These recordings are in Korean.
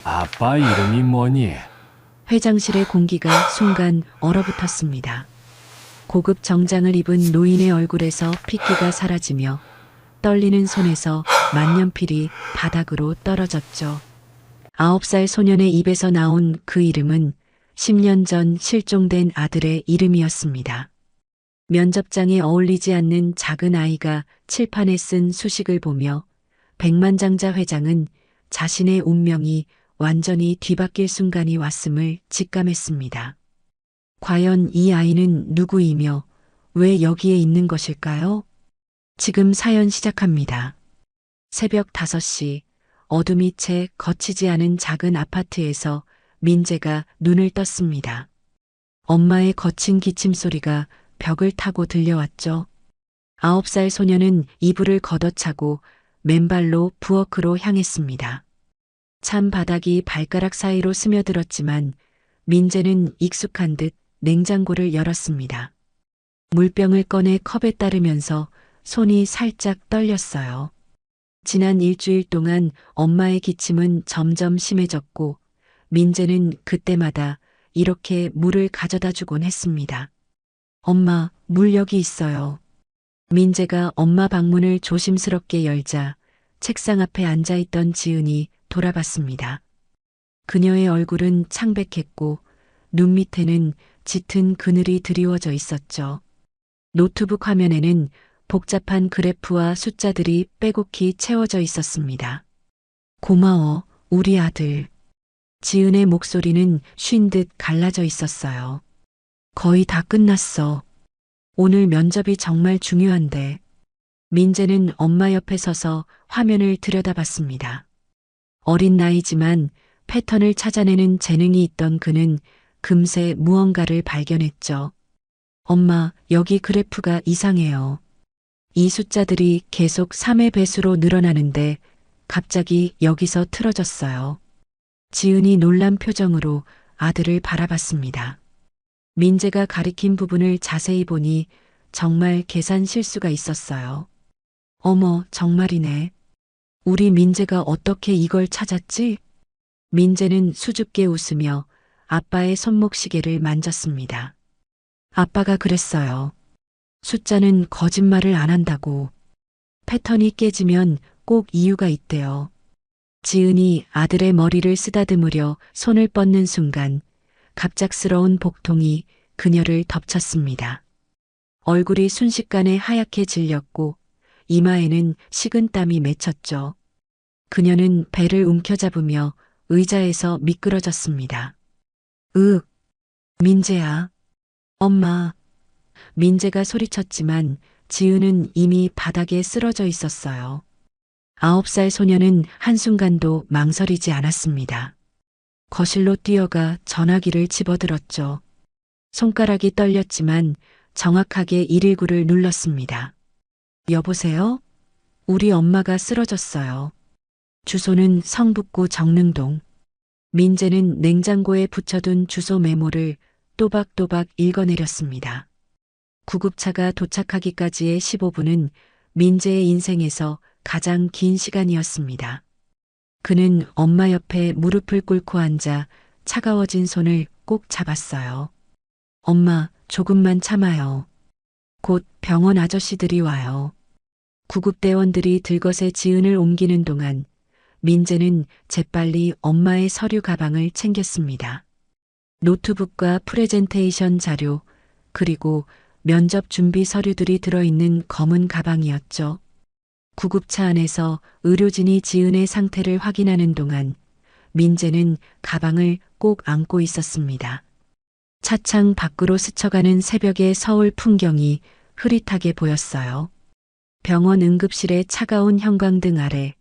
아빠 이름이 뭐니? 회장실의 공기가 순간 얼어붙었습니다. 고급 정장을 입은 노인의 얼굴에서 핏기가 사라지며 떨리는 손에서 만년필이 바닥으로 떨어졌죠. 9살 소년의 입에서 나온 그 이름은 10년 전 실종된 아들의 이름이었습니다. 면접장에 어울리지 않는 작은 아이가 칠판에 쓴 수식을 보며 백만장자 회장은 자신의 운명이 완전히 뒤바뀔 순간이 왔음을 직감했습니다. 과연 이 아이는 누구이며 왜 여기에 있는 것일까요? 지금 사연 시작합니다. 새벽 5시 어둠이 채 거치지 않은 작은 아파트에서 민재가 눈을 떴습니다. 엄마의 거친 기침 소리가 벽을 타고 들려왔죠. 9살 소녀는 이불을 걷어차고 맨발로 부엌으로 향했습니다. 찬 바닥이 발가락 사이로 스며들었지만 민재는 익숙한 듯 냉장고를 열었습니다. 물병을 꺼내 컵에 따르면서 손이 살짝 떨렸어요. 지난 일주일 동안 엄마의 기침은 점점 심해졌고 민재는 그때마다 이렇게 물을 가져다 주곤 했습니다. 엄마, 물 여기 있어요. 민재가 엄마 방문을 조심스럽게 열자 책상 앞에 앉아있던 지은이 돌아봤습니다. 그녀의 얼굴은 창백했고 눈 밑에는 짙은 그늘이 드리워져 있었죠. 노트북 화면에는 복잡한 그래프와 숫자들이 빼곡히 채워져 있었습니다. 고마워, 우리 아들. 지은의 목소리는 쉰 듯 갈라져 있었어요. 거의 다 끝났어. 오늘 면접이 정말 중요한데. 민재는 엄마 옆에 서서 화면을 들여다봤습니다. 어린 나이지만 패턴을 찾아내는 재능이 있던 그는 금세 무언가를 발견했죠. 엄마, 여기 그래프가 이상해요. 이 숫자들이 계속 3의 배수로 늘어나는데 갑자기 여기서 틀어졌어요. 지은이 놀란 표정으로 아들을 바라봤습니다. 민재가 가리킨 부분을 자세히 보니 정말 계산 실수가 있었어요. 어머, 정말이네. 우리 민재가 어떻게 이걸 찾았지? 민재는 수줍게 웃으며 아빠의 손목시계를 만졌습니다. 아빠가 그랬어요. 숫자는 거짓말을 안 한다고. 패턴이 깨지면 꼭 이유가 있대요. 지은이 아들의 머리를 쓰다듬으려 손을 뻗는 순간 갑작스러운 복통이 그녀를 덮쳤습니다. 얼굴이 순식간에 하얗게 질렸고 이마에는 식은땀이 맺혔죠. 그녀는 배를 움켜잡으며 의자에서 미끄러졌습니다. 민재야. 엄마. 민재가 소리쳤지만 지은은 이미 바닥에 쓰러져 있었어요. 9살 소녀는 한순간도 망설이지 않았습니다. 거실로 뛰어가 전화기를 집어들었죠. 손가락이 떨렸지만 정확하게 119를 눌렀습니다. 여보세요? 우리 엄마가 쓰러졌어요. 주소는 성북구 정릉동. 민재는 냉장고에 붙여둔 주소 메모를 또박또박 읽어내렸습니다. 구급차가 도착하기까지의 15분은 민재의 인생에서 가장 긴 시간이었습니다. 그는 엄마 옆에 무릎을 꿇고 앉아 차가워진 손을 꼭 잡았어요. 엄마, 조금만 참아요. 곧 병원 아저씨들이 와요. 구급대원들이 들것에 지은을 옮기는 동안 민재는 재빨리 엄마의 서류 가방을 챙겼습니다. 노트북과 프레젠테이션 자료, 그리고 면접 준비 서류들이 들어있는 검은 가방이었죠. 구급차 안에서 의료진이 지은의 상태를 확인하는 동안 민재는 가방을 꼭 안고 있었습니다. 차창 밖으로 스쳐가는 새벽의 서울 풍경이 흐릿하게 보였어요. 병원 응급실의 차가운 형광등 아래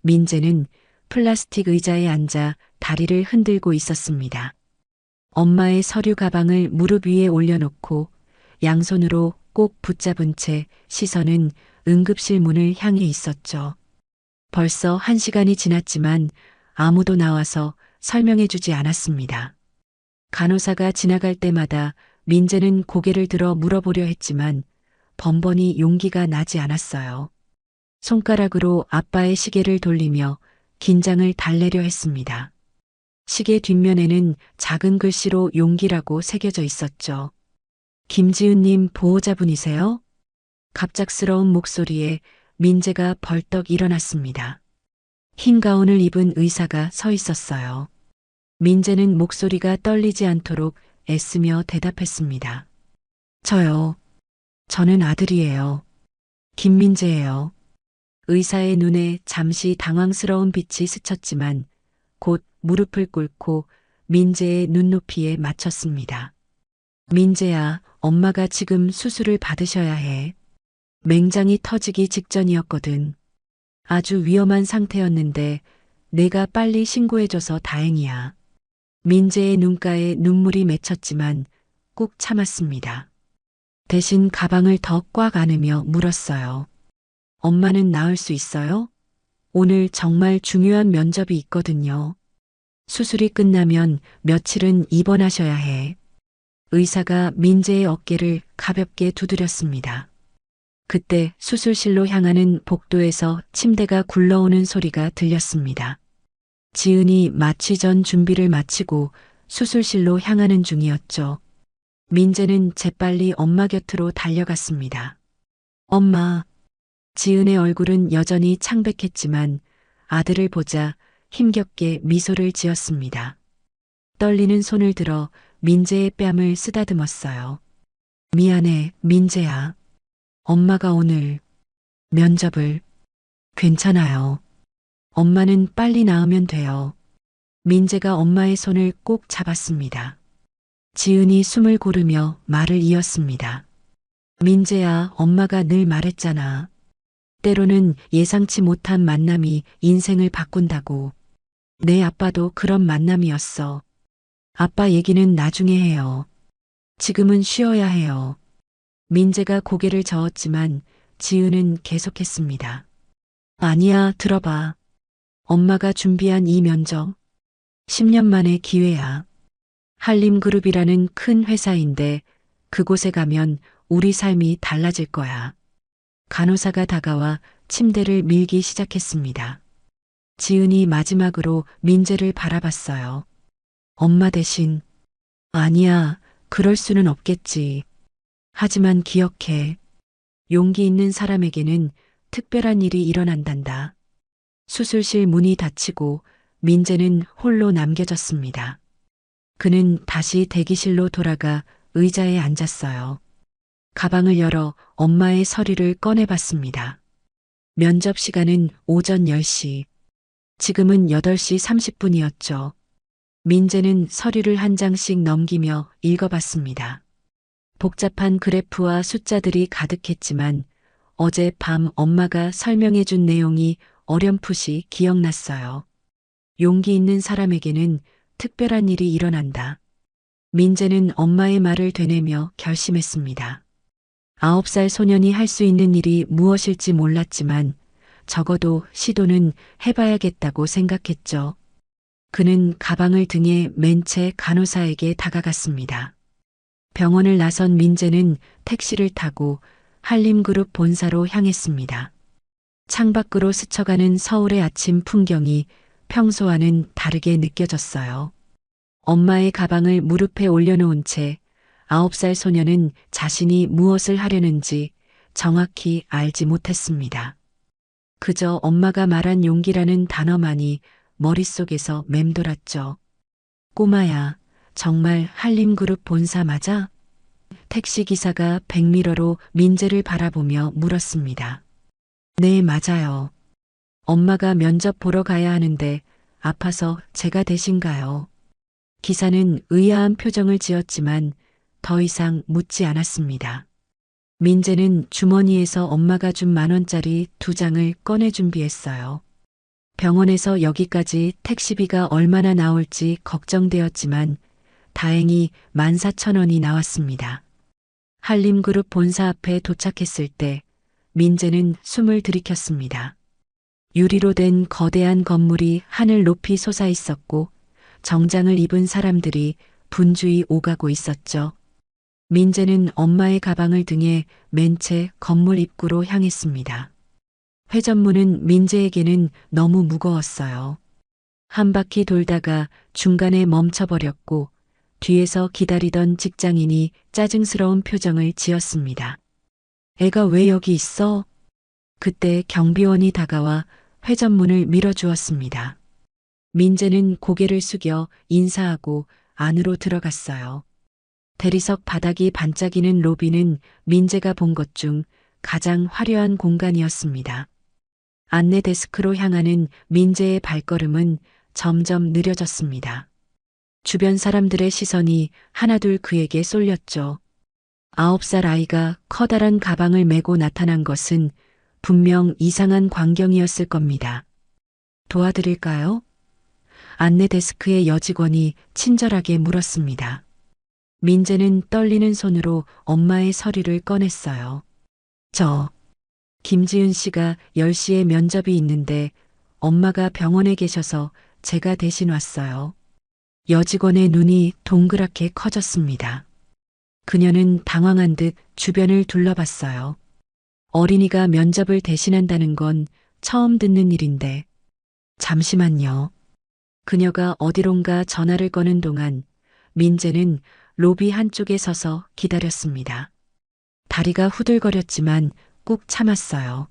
민재는 플라스틱 의자에 앉아 다리를 흔들고 있었습니다. 엄마의 서류 가방을 무릎 위에 올려놓고 양손으로 꼭 붙잡은 채 시선은 응급실 문을 향해 있었죠. 벌써 1시간이 지났지만 아무도 나와서 설명해주지 않았습니다. 간호사가 지나갈 때마다 민재는 고개를 들어 물어보려 했지만 번번이 용기가 나지 않았어요. 손가락으로 아빠의 시계를 돌리며 긴장을 달래려 했습니다. 시계 뒷면에는 작은 글씨로 용기라고 새겨져 있었죠. 김지은님 보호자분이세요? 갑작스러운 목소리에 민재가 벌떡 일어났습니다. 흰 가운을 입은 의사가 서 있었어요. 민재는 목소리가 떨리지 않도록 애쓰며 대답했습니다. 저요. 저는 아들이에요. 김민재예요. 의사의 눈에 잠시 당황스러운 빛이 스쳤지만 곧 무릎을 꿇고 민재의 눈높이에 맞췄습니다. 민재야, 엄마가 지금 수술을 받으셔야 해. 맹장이 터지기 직전이었거든. 아주 위험한 상태였는데 내가 빨리 신고해줘서 다행이야. 민재의 눈가에 눈물이 맺혔지만 꾹 참았습니다. 대신 가방을 더 꽉 안으며 물었어요. 엄마는 나을 수 있어요? 오늘 정말 중요한 면접이 있거든요. 수술이 끝나면 며칠은 입원하셔야 해. 의사가 민재의 어깨를 가볍게 두드렸습니다. 그때 수술실로 향하는 복도에서 침대가 굴러오는 소리가 들렸습니다. 지은이 마취 전 준비를 마치고 수술실로 향하는 중이었죠. 민재는 재빨리 엄마 곁으로 달려갔습니다. 엄마. 지은의 얼굴은 여전히 창백했지만 아들을 보자 힘겹게 미소를 지었습니다. 떨리는 손을 들어 민재의 뺨을 쓰다듬었어요. 미안해, 민재야. 엄마가 오늘 면접을 괜찮아요. 엄마는 빨리 나으면 돼요. 민재가 엄마의 손을 꼭 잡았습니다. 지은이 숨을 고르며 말을 이었습니다. 민재야, 엄마가 늘 말했잖아. 때로는 예상치 못한 만남이 인생을 바꾼다고. 내 아빠도 그런 만남이었어. 아빠 얘기는 나중에 해요. 지금은 쉬어야 해요. 민재가 고개를 저었지만 지은은 계속했습니다. 아니야, 들어봐. 엄마가 준비한 이 면접 10년 만의 기회야. 한림그룹이라는 큰 회사인데 그곳에 가면 우리 삶이 달라질 거야. 간호사가 다가와 침대를 밀기 시작했습니다. 지은이 마지막으로 민재를 바라봤어요. 엄마 대신. 아니야, 그럴 수는 없겠지. 하지만 기억해. 용기 있는 사람에게는 특별한 일이 일어난단다. 수술실 문이 닫히고 민재는 홀로 남겨졌습니다. 그는 다시 대기실로 돌아가 의자에 앉았어요. 가방을 열어 엄마의 서류를 꺼내봤습니다. 면접 시간은 오전 10시. 지금은 8시 30분이었죠. 민재는 서류를 한 장씩 넘기며 읽어봤습니다. 복잡한 그래프와 숫자들이 가득했지만 어젯밤 엄마가 설명해준 내용이 어렴풋이 기억났어요. 용기 있는 사람에게는 특별한 일이 일어난다. 민재는 엄마의 말을 되뇌며 결심했습니다. 9살 소년이 할 수 있는 일이 무엇일지 몰랐지만 적어도 시도는 해봐야겠다고 생각했죠. 그는 가방을 등에 맨 채 간호사에게 다가갔습니다. 병원을 나선 민재는 택시를 타고 한림그룹 본사로 향했습니다. 창밖으로 스쳐가는 서울의 아침 풍경이 평소와는 다르게 느껴졌어요. 엄마의 가방을 무릎에 올려놓은 채 9살 소녀는 자신이 무엇을 하려는지 정확히 알지 못했습니다. 그저 엄마가 말한 용기라는 단어만이 머릿속에서 맴돌았죠. 꼬마야, 정말 한림그룹 본사 맞아? 택시기사가 백미러로 민재를 바라보며 물었습니다. 네, 맞아요. 엄마가 면접 보러 가야 하는데 아파서 제가 대신 가요. 기사는 의아한 표정을 지었지만 더 이상 묻지 않았습니다. 민재는 주머니에서 엄마가 준 10,000원짜리 2장을 꺼내 준비했어요. 병원에서 여기까지 택시비가 얼마나 나올지 걱정되었지만 다행히 14,000원이 나왔습니다. 한림그룹 본사 앞에 도착했을 때 민재는 숨을 들이켰습니다. 유리로 된 거대한 건물이 하늘 높이 솟아 있었고 정장을 입은 사람들이 분주히 오가고 있었죠. 민재는 엄마의 가방을 등에 맨 채 건물 입구로 향했습니다. 회전문은 민재에게는 너무 무거웠어요. 한 바퀴 돌다가 중간에 멈춰버렸고 뒤에서 기다리던 직장인이 짜증스러운 표정을 지었습니다. 애가 왜 여기 있어? 그때 경비원이 다가와 회전문을 밀어주었습니다. 민재는 고개를 숙여 인사하고 안으로 들어갔어요. 대리석 바닥이 반짝이는 로비는 민재가 본 것 중 가장 화려한 공간이었습니다. 안내 데스크로 향하는 민재의 발걸음은 점점 느려졌습니다. 주변 사람들의 시선이 하나둘 그에게 쏠렸죠. 9살 아이가 커다란 가방을 메고 나타난 것은 분명 이상한 광경이었을 겁니다. 도와드릴까요? 안내 데스크의 여직원이 친절하게 물었습니다. 민재는 떨리는 손으로 엄마의 서류를 꺼냈어요. 김지은 씨가 10시에 면접이 있는데 엄마가 병원에 계셔서 제가 대신 왔어요. 여직원의 눈이 동그랗게 커졌습니다. 그녀는 당황한 듯 주변을 둘러봤어요. 어린이가 면접을 대신한다는 건 처음 듣는 일인데. 잠시만요. 그녀가 어디론가 전화를 거는 동안 민재는 로비 한쪽에 서서 기다렸습니다. 다리가 후들거렸지만 꾹 참았어요.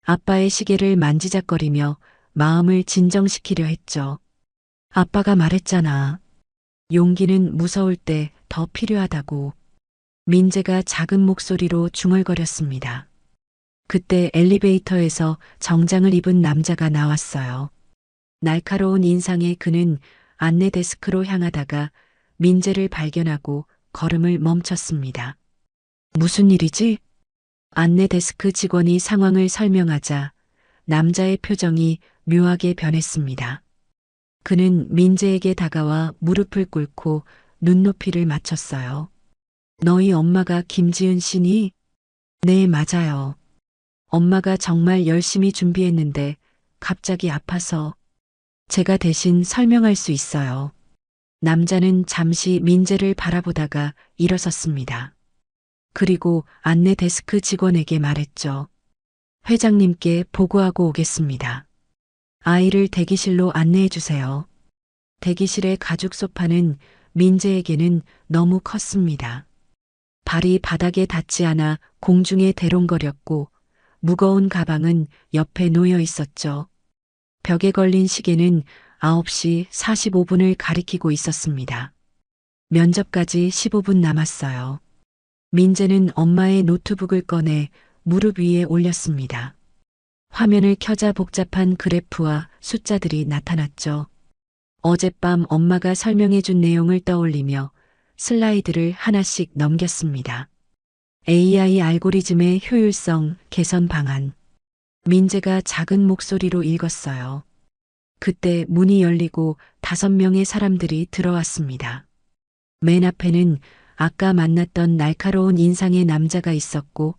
아빠의 시계를 만지작거리며 마음을 진정시키려 했죠. 아빠가 말했잖아. 용기는 무서울 때 더 필요하다고. 민재가 작은 목소리로 중얼거렸습니다. 그때 엘리베이터에서 정장을 입은 남자가 나왔어요. 날카로운 인상의 그는 안내 데스크로 향하다가 민재를 발견하고 걸음을 멈췄습니다. 무슨 일이지? 안내 데스크 직원이 상황을 설명하자 남자의 표정이 묘하게 변했습니다. 그는 민재에게 다가와 무릎을 꿇고 눈높이를 맞췄어요. 너희 엄마가 김지은 씨니? 네, 맞아요. 엄마가 정말 열심히 준비했는데 갑자기 아파서 제가 대신 설명할 수 있어요. 남자는 잠시 민재를 바라보다가 일어섰습니다. 그리고 안내 데스크 직원에게 말했죠. 회장님께 보고하고 오겠습니다. 아이를 대기실로 안내해 주세요. 대기실의 가죽 소파는 민재에게는 너무 컸습니다. 발이 바닥에 닿지 않아 공중에 대롱거렸고 무거운 가방은 옆에 놓여 있었죠. 벽에 걸린 시계는 9시 45분을 가리키고 있었습니다. 면접까지 15분 남았어요. 민재는 엄마의 노트북을 꺼내 무릎 위에 올렸습니다. 화면을 켜자 복잡한 그래프와 숫자들이 나타났죠. 어젯밤 엄마가 설명해 준 내용을 떠올리며 슬라이드를 하나씩 넘겼습니다. AI 알고리즘의 효율성 개선 방안. 민재가 작은 목소리로 읽었어요. 그때 문이 열리고 5명의 사람들이 들어왔습니다. 맨 앞에는 아까 만났던 날카로운 인상의 남자가 있었고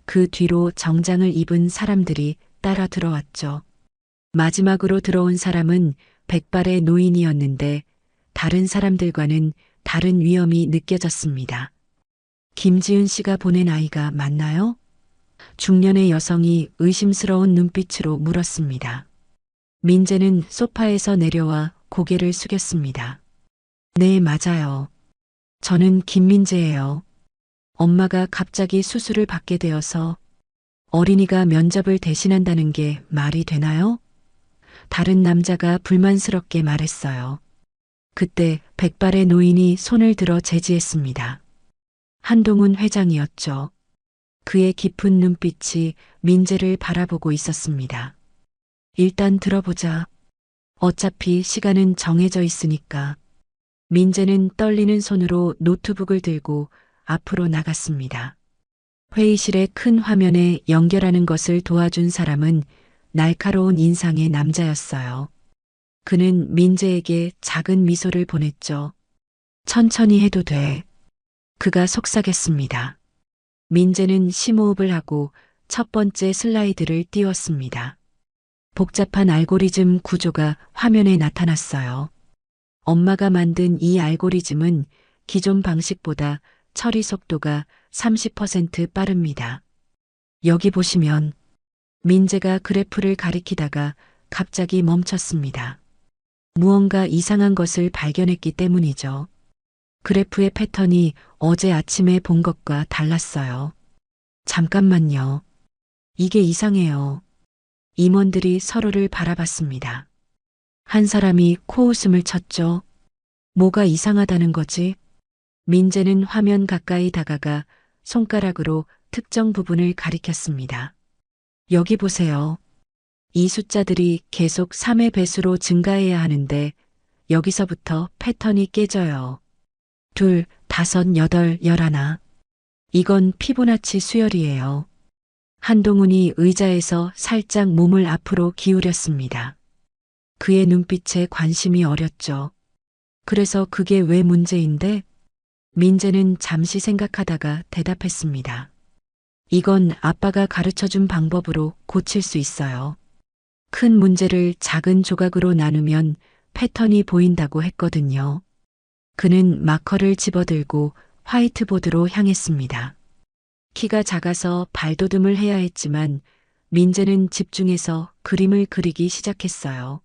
그 뒤로 정장을 입은 사람들이 따라 들어왔죠. 마지막으로 들어온 사람은 백발의 노인이었는데 다른 사람들과는 다른 위험이 느껴졌습니다. 김지은 씨가 보낸 아이가 맞나요? 중년의 여성이 의심스러운 눈빛으로 물었습니다. 민재는 소파에서 내려와 고개를 숙였습니다. 네, 맞아요. 저는 김민재예요. 엄마가 갑자기 수술을 받게 되어서 어린이가 면접을 대신한다는 게 말이 되나요? 다른 남자가 불만스럽게 말했어요. 그때 백발의 노인이 손을 들어 제지했습니다. 한동훈 회장이었죠. 그의 깊은 눈빛이 민재를 바라보고 있었습니다. 일단 들어보자. 어차피 시간은 정해져 있으니까. 민재는 떨리는 손으로 노트북을 들고 앞으로 나갔습니다. 회의실의 큰 화면에 연결하는 것을 도와준 사람은 날카로운 인상의 남자였어요. 그는 민재에게 작은 미소를 보냈죠. 천천히 해도 돼. 그가 속삭였습니다. 민재는 심호흡을 하고 첫 번째 슬라이드를 띄웠습니다. 복잡한 알고리즘 구조가 화면에 나타났어요. 엄마가 만든 이 알고리즘은 기존 방식보다 처리 속도가 30% 빠릅니다. 여기 보시면 민재가 그래프를 가리키다가 갑자기 멈췄습니다. 무언가 이상한 것을 발견했기 때문이죠. 그래프의 패턴이 어제 아침에 본 것과 달랐어요. 잠깐만요. 이게 이상해요. 임원들이 서로를 바라봤습니다. 한 사람이 코웃음을 쳤죠. 뭐가 이상하다는 거지? 민재는 화면 가까이 다가가 손가락으로 특정 부분을 가리켰습니다. 여기 보세요. 이 숫자들이 계속 3의 배수로 증가해야 하는데 여기서부터 패턴이 깨져요. 2, 5, 8, 11. 이건 피보나치 수열이에요. 한동훈이 의자에서 살짝 몸을 앞으로 기울였습니다. 그의 눈빛에 관심이 어렸죠. 그래서 그게 왜 문제인데? 민재는 잠시 생각하다가 대답했습니다. 이건 아빠가 가르쳐준 방법으로 고칠 수 있어요. 큰 문제를 작은 조각으로 나누면 패턴이 보인다고 했거든요. 그는 마커를 집어들고 화이트보드로 향했습니다. 키가 작아서 발돋움을 해야 했지만 민재는 집중해서 그림을 그리기 시작했어요.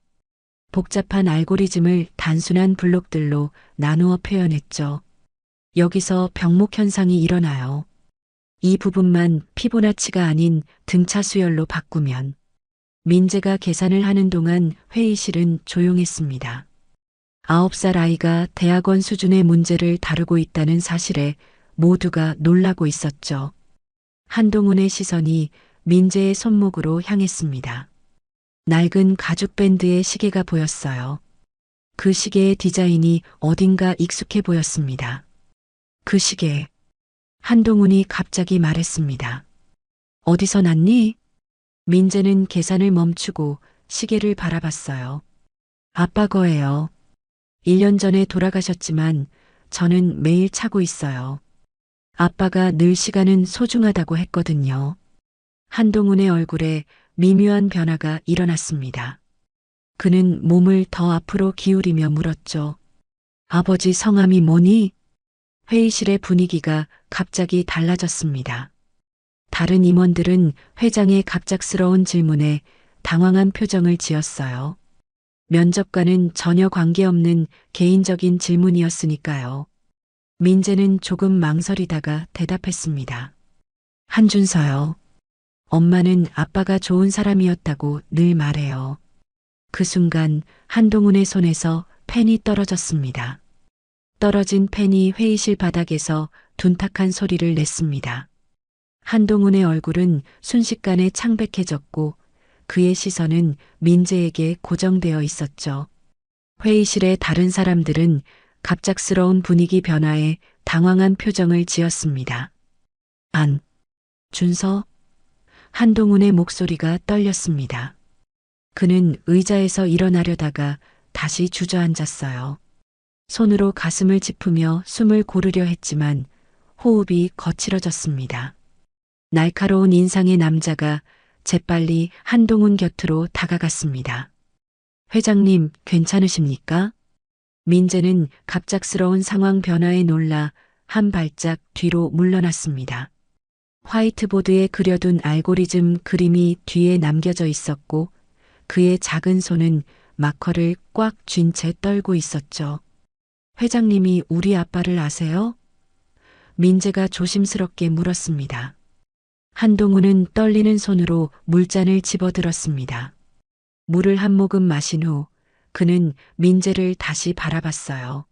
복잡한 알고리즘을 단순한 블록들로 나누어 표현했죠. 여기서 병목 현상이 일어나요. 이 부분만 피보나치가 아닌 등차 수열로 바꾸면. 민재가 계산을 하는 동안 회의실은 조용했습니다. 9살 아이가 대학원 수준의 문제를 다루고 있다는 사실에 모두가 놀라고 있었죠. 한동훈의 시선이 민재의 손목으로 향했습니다. 낡은 가죽 밴드의 시계가 보였어요. 그 시계의 디자인이 어딘가 익숙해 보였습니다. 그 시계. 한동훈이 갑자기 말했습니다. 어디서 났니? 민재는 계산을 멈추고 시계를 바라봤어요. 아빠 거예요. 1년 전에 돌아가셨지만 저는 매일 차고 있어요. 아빠가 늘 시간은 소중하다고 했거든요. 한동훈의 얼굴에 미묘한 변화가 일어났습니다. 그는 몸을 더 앞으로 기울이며 물었죠. 아버지 성함이 뭐니? 회의실의 분위기가 갑자기 달라졌습니다. 다른 임원들은 회장의 갑작스러운 질문에 당황한 표정을 지었어요. 면접과는 전혀 관계없는 개인적인 질문이었으니까요. 민재는 조금 망설이다가 대답했습니다. 한준서요. 엄마는 아빠가 좋은 사람이었다고 늘 말해요. 그 순간 한동훈의 손에서 펜이 떨어졌습니다. 떨어진 펜이 회의실 바닥에서 둔탁한 소리를 냈습니다. 한동훈의 얼굴은 순식간에 창백해졌고 그의 시선은 민재에게 고정되어 있었죠. 회의실의 다른 사람들은 갑작스러운 분위기 변화에 당황한 표정을 지었습니다. 준서? 한동훈의 목소리가 떨렸습니다. 그는 의자에서 일어나려다가 다시 주저앉았어요. 손으로 가슴을 짚으며 숨을 고르려 했지만 호흡이 거칠어졌습니다. 날카로운 인상의 남자가 재빨리 한동훈 곁으로 다가갔습니다. 회장님, 괜찮으십니까? 민재는 갑작스러운 상황 변화에 놀라 한 발짝 뒤로 물러났습니다. 화이트보드에 그려둔 알고리즘 그림이 뒤에 남겨져 있었고 그의 작은 손은 마커를 꽉 쥔 채 떨고 있었죠. 회장님이 우리 아빠를 아세요? 민재가 조심스럽게 물었습니다. 한동훈은 떨리는 손으로 물잔을 집어들었습니다. 물을 한 모금 마신 후 그는 민재를 다시 바라봤어요.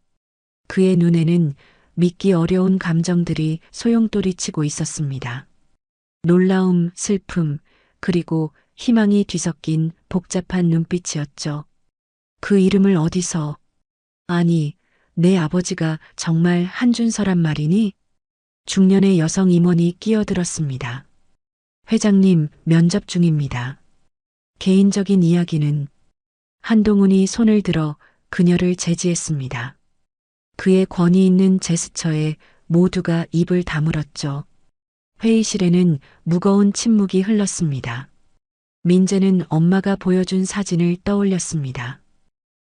그의 눈에는 믿기 어려운 감정들이 소용돌이치고 있었습니다. 놀라움, 슬픔, 그리고 희망이 뒤섞인 복잡한 눈빛이었죠. 그 이름을 어디서? 아니, 내 아버지가 정말 한준서란 말이니? 중년의 여성 임원이 끼어들었습니다. 회장님, 면접 중입니다. 개인적인 이야기는 한동훈이 손을 들어 그녀를 제지했습니다. 그의 권위 있는 제스처에 모두가 입을 다물었죠. 회의실에는 무거운 침묵이 흘렀습니다. 민재는 엄마가 보여준 사진을 떠올렸습니다.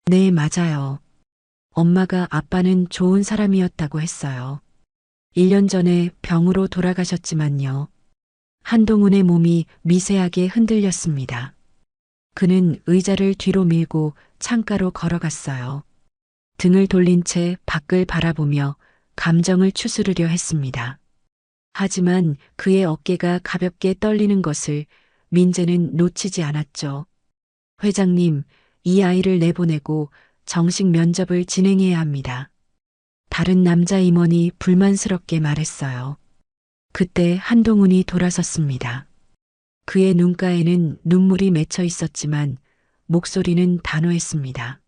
네, 맞아요. 엄마가 아빠는 좋은 사람이었다고 했어요. 1년 전에 병으로 돌아가셨지만요. 한동훈의 몸이 미세하게 흔들렸습니다. 그는 의자를 뒤로 밀고 창가로 걸어갔어요. 등을 돌린 채 밖을 바라보며 감정을 추스르려 했습니다. 하지만 그의 어깨가 가볍게 떨리는 것을 민재는 놓치지 않았죠. 회장님, 이 아이를 내보내고 정식 면접을 진행해야 합니다. 다른 남자 임원이 불만스럽게 말했어요. 그때 한동훈이 돌아섰습니다. 그의 눈가에는 눈물이 맺혀 있었지만 목소리는 단호했습니다.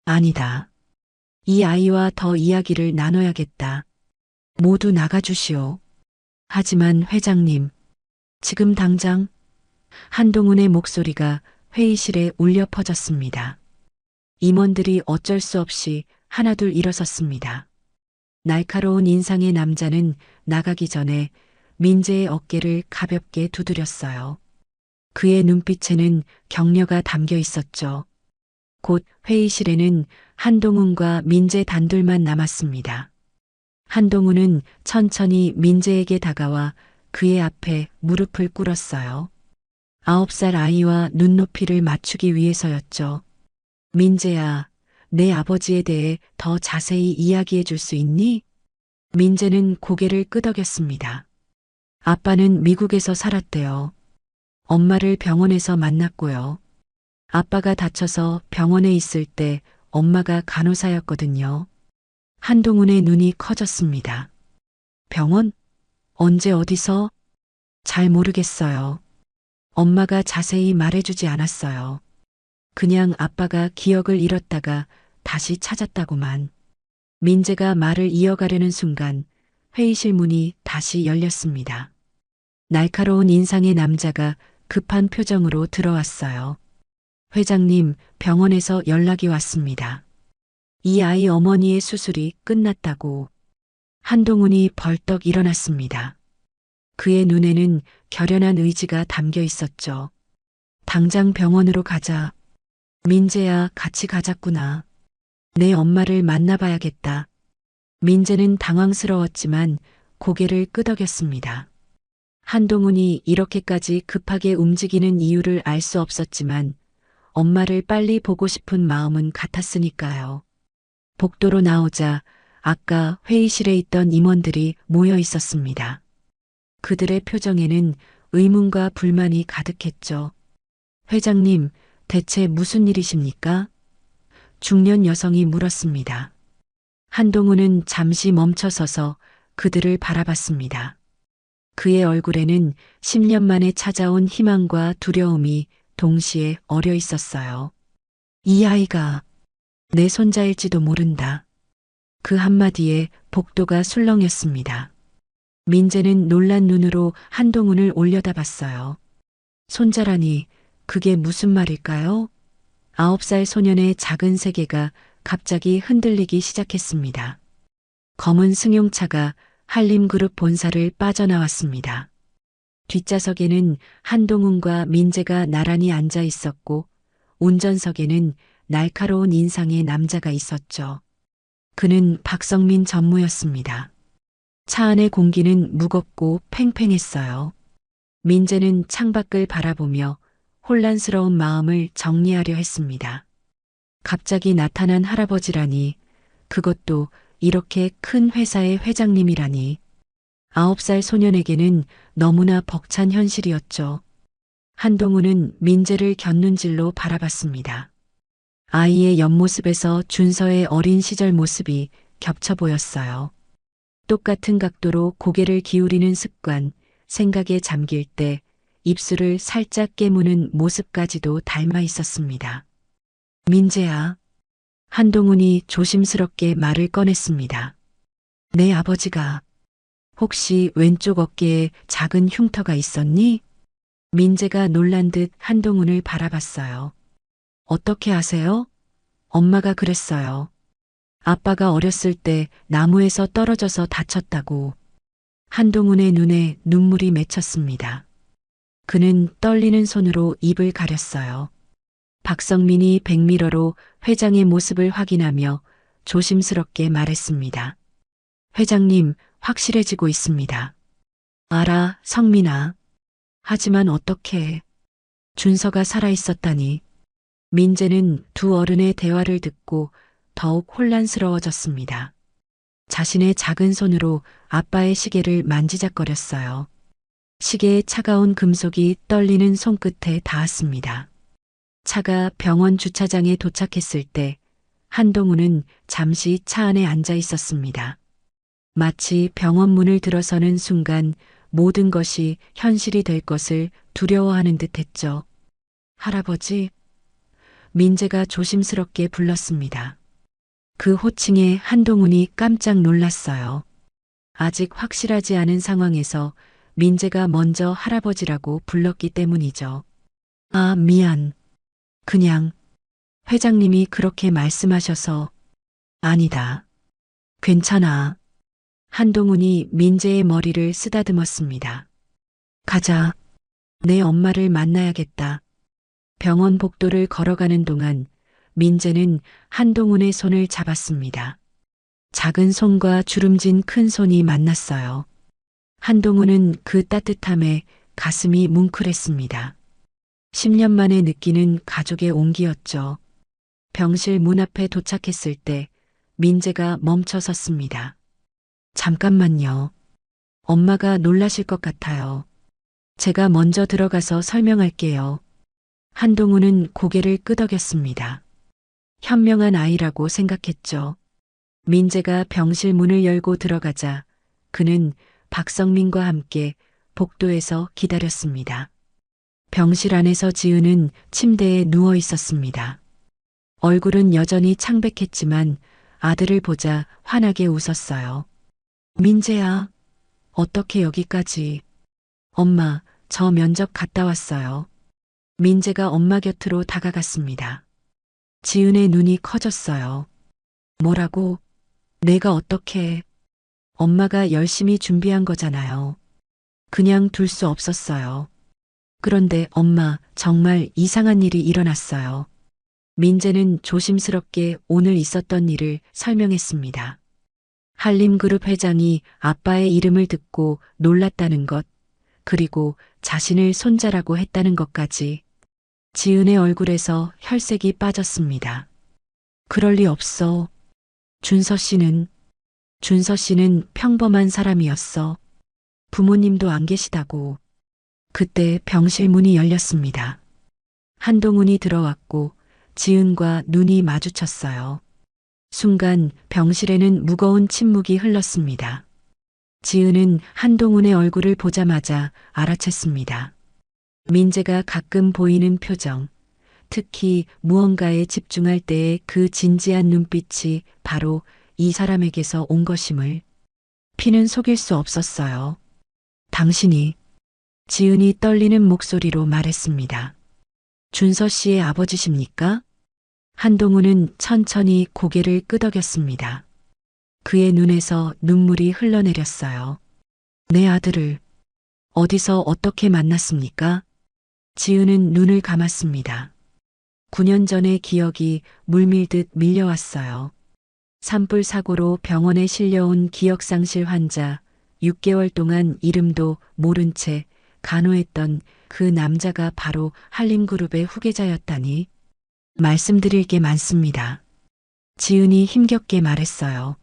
아니다. 이 아이와 더 이야기를 나눠야겠다. 모두 나가주시오. 하지만 회장님, 지금 당장 한동훈의 목소리가 회의실에 울려 퍼졌습니다. 임원들이 어쩔 수 없이 하나둘 일어섰습니다. 날카로운 인상의 남자는 나가기 전에 민재의 어깨를 가볍게 두드렸어요. 그의 눈빛에는 격려가 담겨 있었죠. 곧 회의실에는 한동훈과 민재 단둘만 남았습니다. 한동훈은 천천히 민재에게 다가와 그의 앞에 무릎을 꿇었어요. 9살 아이와 눈높이를 맞추기 위해서였죠. 민재야, 내 아버지에 대해 더 자세히 이야기해 줄 수 있니? 민재는 고개를 끄덕였습니다. 아빠는 미국에서 살았대요. 엄마를 병원에서 만났고요. 아빠가 다쳐서 병원에 있을 때 엄마가 간호사였거든요. 한동훈의 눈이 커졌습니다. 병원? 언제 어디서? 잘 모르겠어요. 엄마가 자세히 말해주지 않았어요. 그냥 아빠가 기억을 잃었다가 다시 찾았다고만. 민재가 말을 이어가려는 순간 회의실 문이 다시 열렸습니다. 날카로운 인상의 남자가 급한 표정으로 들어왔어요. 회장님, 병원에서 연락이 왔습니다. 이 아이 어머니의 수술이 끝났다고. 한동훈이 벌떡 일어났습니다. 그의 눈에는 결연한 의지가 담겨 있었죠. 당장 병원으로 가자. 민재야, 같이 가자꾸나. 내 엄마를 만나봐야겠다. 민재는 당황스러웠지만 고개를 끄덕였습니다. 한동훈이 이렇게까지 급하게 움직이는 이유를 알 수 없었지만 엄마를 빨리 보고 싶은 마음은 같았으니까요. 복도로 나오자 아까 회의실에 있던 임원들이 모여 있었습니다. 그들의 표정에는 의문과 불만이 가득했죠. 회장님, 대체 무슨 일이십니까? 중년 여성이 물었습니다. 한동훈은 잠시 멈춰서서 그들을 바라봤습니다. 그의 얼굴에는 10년 만에 찾아온 희망과 두려움이 동시에 어려 있었어요. 이 아이가 내 손자일지도 모른다. 그 한마디에 복도가 술렁였습니다. 민재는 놀란 눈으로 한동훈을 올려다봤어요. 손자라니, 그게 무슨 말일까요? 9살 소년의 작은 세계가 갑자기 흔들리기 시작했습니다. 검은 승용차가 한림그룹 본사를 빠져나왔습니다. 뒷좌석에는 한동훈과 민재가 나란히 앉아 있었고 운전석에는 날카로운 인상의 남자가 있었죠. 그는 박성민 전무였습니다. 차 안의 공기는 무겁고 팽팽했어요. 민재는 창밖을 바라보며 혼란스러운 마음을 정리하려 했습니다. 갑자기 나타난 할아버지라니, 그것도 이렇게 큰 회사의 회장님이라니. 9살 소년에게는 너무나 벅찬 현실이었죠. 한동훈은 민재를 곁눈질로 바라봤습니다. 아이의 옆모습에서 준서의 어린 시절 모습이 겹쳐 보였어요. 똑같은 각도로 고개를 기울이는 습관, 생각에 잠길 때 입술을 살짝 깨무는 모습까지도 닮아 있었습니다. 민재야. 한동훈이 조심스럽게 말을 꺼냈습니다. 내 아버지가 혹시 왼쪽 어깨에 작은 흉터가 있었니? 민재가 놀란 듯 한동훈을 바라봤어요. 어떻게 아세요? 엄마가 그랬어요. 아빠가 어렸을 때 나무에서 떨어져서 다쳤다고. 한동훈의 눈에 눈물이 맺혔습니다. 그는 떨리는 손으로 입을 가렸어요. 박성민이 백미러로 회장의 모습을 확인하며 조심스럽게 말했습니다. 회장님, 확실해지고 있습니다. 알아, 성민아. 하지만 어떻게. 준서가 살아있었다니. 민재는 두 어른의 대화를 듣고 더욱 혼란스러워졌습니다. 자신의 작은 손으로 아빠의 시계를 만지작거렸어요. 시계의 차가운 금속이 떨리는 손끝에 닿았습니다. 차가 병원 주차장에 도착했을 때 한동훈은 잠시 차 안에 앉아 있었습니다. 마치 병원 문을 들어서는 순간 모든 것이 현실이 될 것을 두려워하는 듯 했죠. 할아버지, 민재가 조심스럽게 불렀습니다. 그 호칭에 한동훈이 깜짝 놀랐어요. 아직 확실하지 않은 상황에서 민재가 먼저 할아버지라고 불렀기 때문이죠. 아, 미안. 그냥 회장님이 그렇게 말씀하셔서. 아니다. 괜찮아. 한동훈이 민재의 머리를 쓰다듬었습니다. 가자. 내 엄마를 만나야겠다. 병원 복도를 걸어가는 동안 민재는 한동훈의 손을 잡았습니다. 작은 손과 주름진 큰 손이 만났어요. 한동훈은 그 따뜻함에 가슴이 뭉클했습니다. 10년 만에 느끼는 가족의 온기였죠. 병실 문 앞에 도착했을 때 민재가 멈춰 섰습니다. 잠깐만요. 엄마가 놀라실 것 같아요. 제가 먼저 들어가서 설명할게요. 한동훈은 고개를 끄덕였습니다. 현명한 아이라고 생각했죠. 민재가 병실 문을 열고 들어가자 그는 박성민과 함께 복도에서 기다렸습니다. 병실 안에서 지은은 침대에 누워 있었습니다. 얼굴은 여전히 창백했지만 아들을 보자 환하게 웃었어요. 민재야, 어떻게 여기까지? 엄마, 저 면접 갔다 왔어요. 민재가 엄마 곁으로 다가갔습니다. 지은의 눈이 커졌어요. 뭐라고? 내가 어떻게? 엄마가 열심히 준비한 거잖아요. 그냥 둘 수 없었어요. 그런데 엄마, 정말 이상한 일이 일어났어요. 민재는 조심스럽게 오늘 있었던 일을 설명했습니다. 한림그룹 회장이 아빠의 이름을 듣고 놀랐다는 것, 그리고 자신을 손자라고 했다는 것까지. 지은의 얼굴에서 혈색이 빠졌습니다. 그럴 리 없어. 준서 씨는 평범한 사람이었어. 부모님도 안 계시다고. 그때 병실 문이 열렸습니다. 한동훈이 들어왔고 지은과 눈이 마주쳤어요. 순간 병실에는 무거운 침묵이 흘렀습니다. 지은은 한동훈의 얼굴을 보자마자 알아챘습니다. 민재가 가끔 보이는 표정, 특히 무언가에 집중할 때의 그 진지한 눈빛이 바로 이 사람에게서 온 것임을. 피는 속일 수 없었어요. 당신이. 지은이 떨리는 목소리로 말했습니다. 준서 씨의 아버지십니까? 한동훈은 천천히 고개를 끄덕였습니다. 그의 눈에서 눈물이 흘러내렸어요. 내 아들을 어디서 어떻게 만났습니까? 지은은 눈을 감았습니다. 9년 전의 기억이 물밀듯 밀려왔어요. 산불 사고로 병원에 실려온 기억상실 환자, 6개월 동안 이름도 모른 채 간호했던 그 남자가 바로 한림그룹의 후계자였다니. 말씀드릴 게 많습니다. 지은이 힘겹게 말했어요.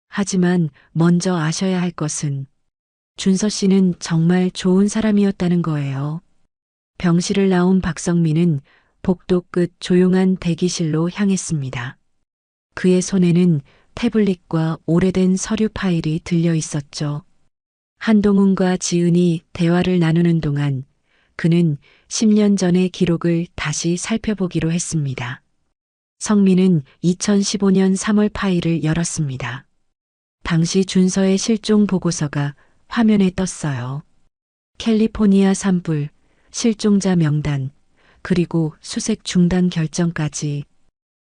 하지만 먼저 아셔야 할 것은 준서 씨는 정말 좋은 사람이었다는 거예요. 병실을 나온 박성민은 복도 끝 조용한 대기실로 향했습니다. 그의 손에는 태블릿과 오래된 서류 파일이 들려 있었죠. 한동훈과 지은이 대화를 나누는 동안 그는 10년 전의 기록을 다시 살펴보기로 했습니다. 성민은 2015년 3월 파일을 열었습니다. 당시 준서의 실종 보고서가 화면에 떴어요. 캘리포니아 산불, 실종자 명단, 그리고 수색 중단 결정까지.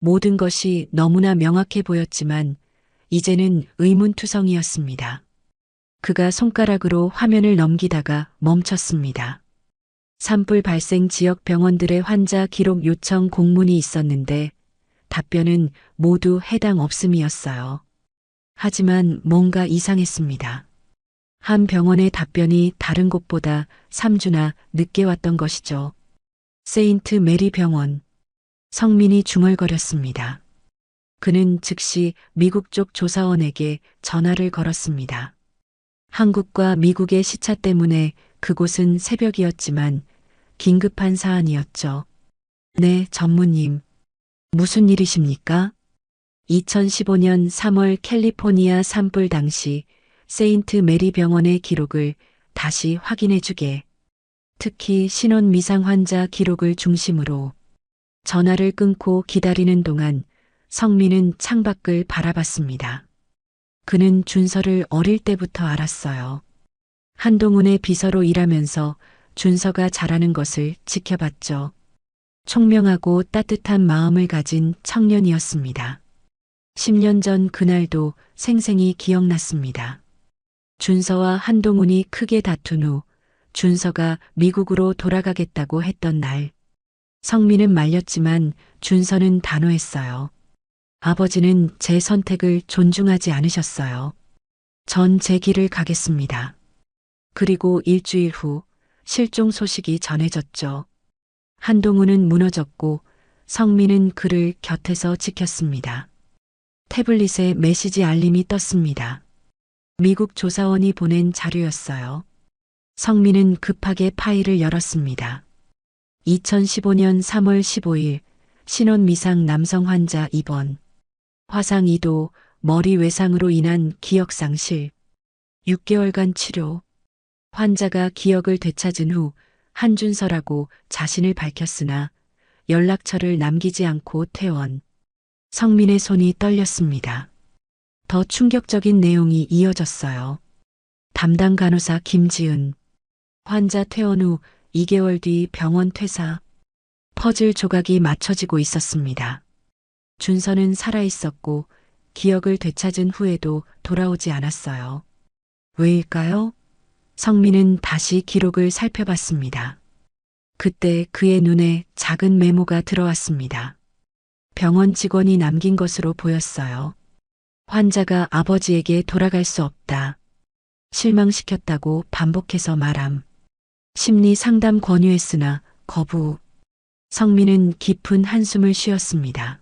모든 것이 너무나 명확해 보였지만 이제는 의문투성이었습니다. 그가 손가락으로 화면을 넘기다가 멈췄습니다. 산불 발생 지역 병원들의 환자 기록 요청 공문이 있었는데 답변은 모두 해당 없음이었어요. 하지만 뭔가 이상했습니다. 한 병원의 답변이 다른 곳보다 3주나 늦게 왔던 것이죠. 세인트 메리 병원. 성민이 중얼거렸습니다. 그는 즉시 미국 쪽 조사원에게 전화를 걸었습니다. 한국과 미국의 시차 때문에 그곳은 새벽이었지만 긴급한 사안이었죠. 네, 전무님. 무슨 일이십니까? 2015년 3월 캘리포니아 산불 당시 세인트 메리 병원의 기록을 다시 확인해 주게. 특히 신원 미상 환자 기록을 중심으로. 전화를 끊고 기다리는 동안 성민은 창밖을 바라봤습니다. 그는 준서를 어릴 때부터 알았어요. 한동훈의 비서로 일하면서 준서가 자라는 것을 지켜봤죠. 총명하고 따뜻한 마음을 가진 청년이었습니다. 10년 전 그날도 생생히 기억났습니다. 준서와 한동훈이 크게 다툰 후 준서가 미국으로 돌아가겠다고 했던 날. 성민은 말렸지만 준서는 단호했어요. 아버지는 제 선택을 존중하지 않으셨어요. 전 제 길을 가겠습니다. 그리고 일주일 후 실종 소식이 전해졌죠. 한동훈은 무너졌고 성민은 그를 곁에서 지켰습니다. 태블릿에 메시지 알림이 떴습니다. 미국 조사원이 보낸 자료였어요. 성민은 급하게 파일을 열었습니다. 2015년 3월 15일 신원 미상 남성 환자 입원. 화상 2도, 머리 외상으로 인한 기억 상실. 6개월간 치료. 환자가 기억을 되찾은 후 한준서라고 자신을 밝혔으나 연락처를 남기지 않고 퇴원. 성민의 손이 떨렸습니다. 더 충격적인 내용이 이어졌어요. 담당 간호사 김지은. 환자 퇴원 후 2개월 뒤 병원 퇴사. 퍼즐 조각이 맞춰지고 있었습니다. 준서는 살아있었고 기억을 되찾은 후에도 돌아오지 않았어요. 왜일까요? 성민은 다시 기록을 살펴봤습니다. 그때 그의 눈에 작은 메모가 들어왔습니다. 병원 직원이 남긴 것으로 보였어요. 환자가 아버지에게 돌아갈 수 없다. 실망시켰다고 반복해서 말함. 심리 상담 권유했으나 거부. 성민은 깊은 한숨을 쉬었습니다.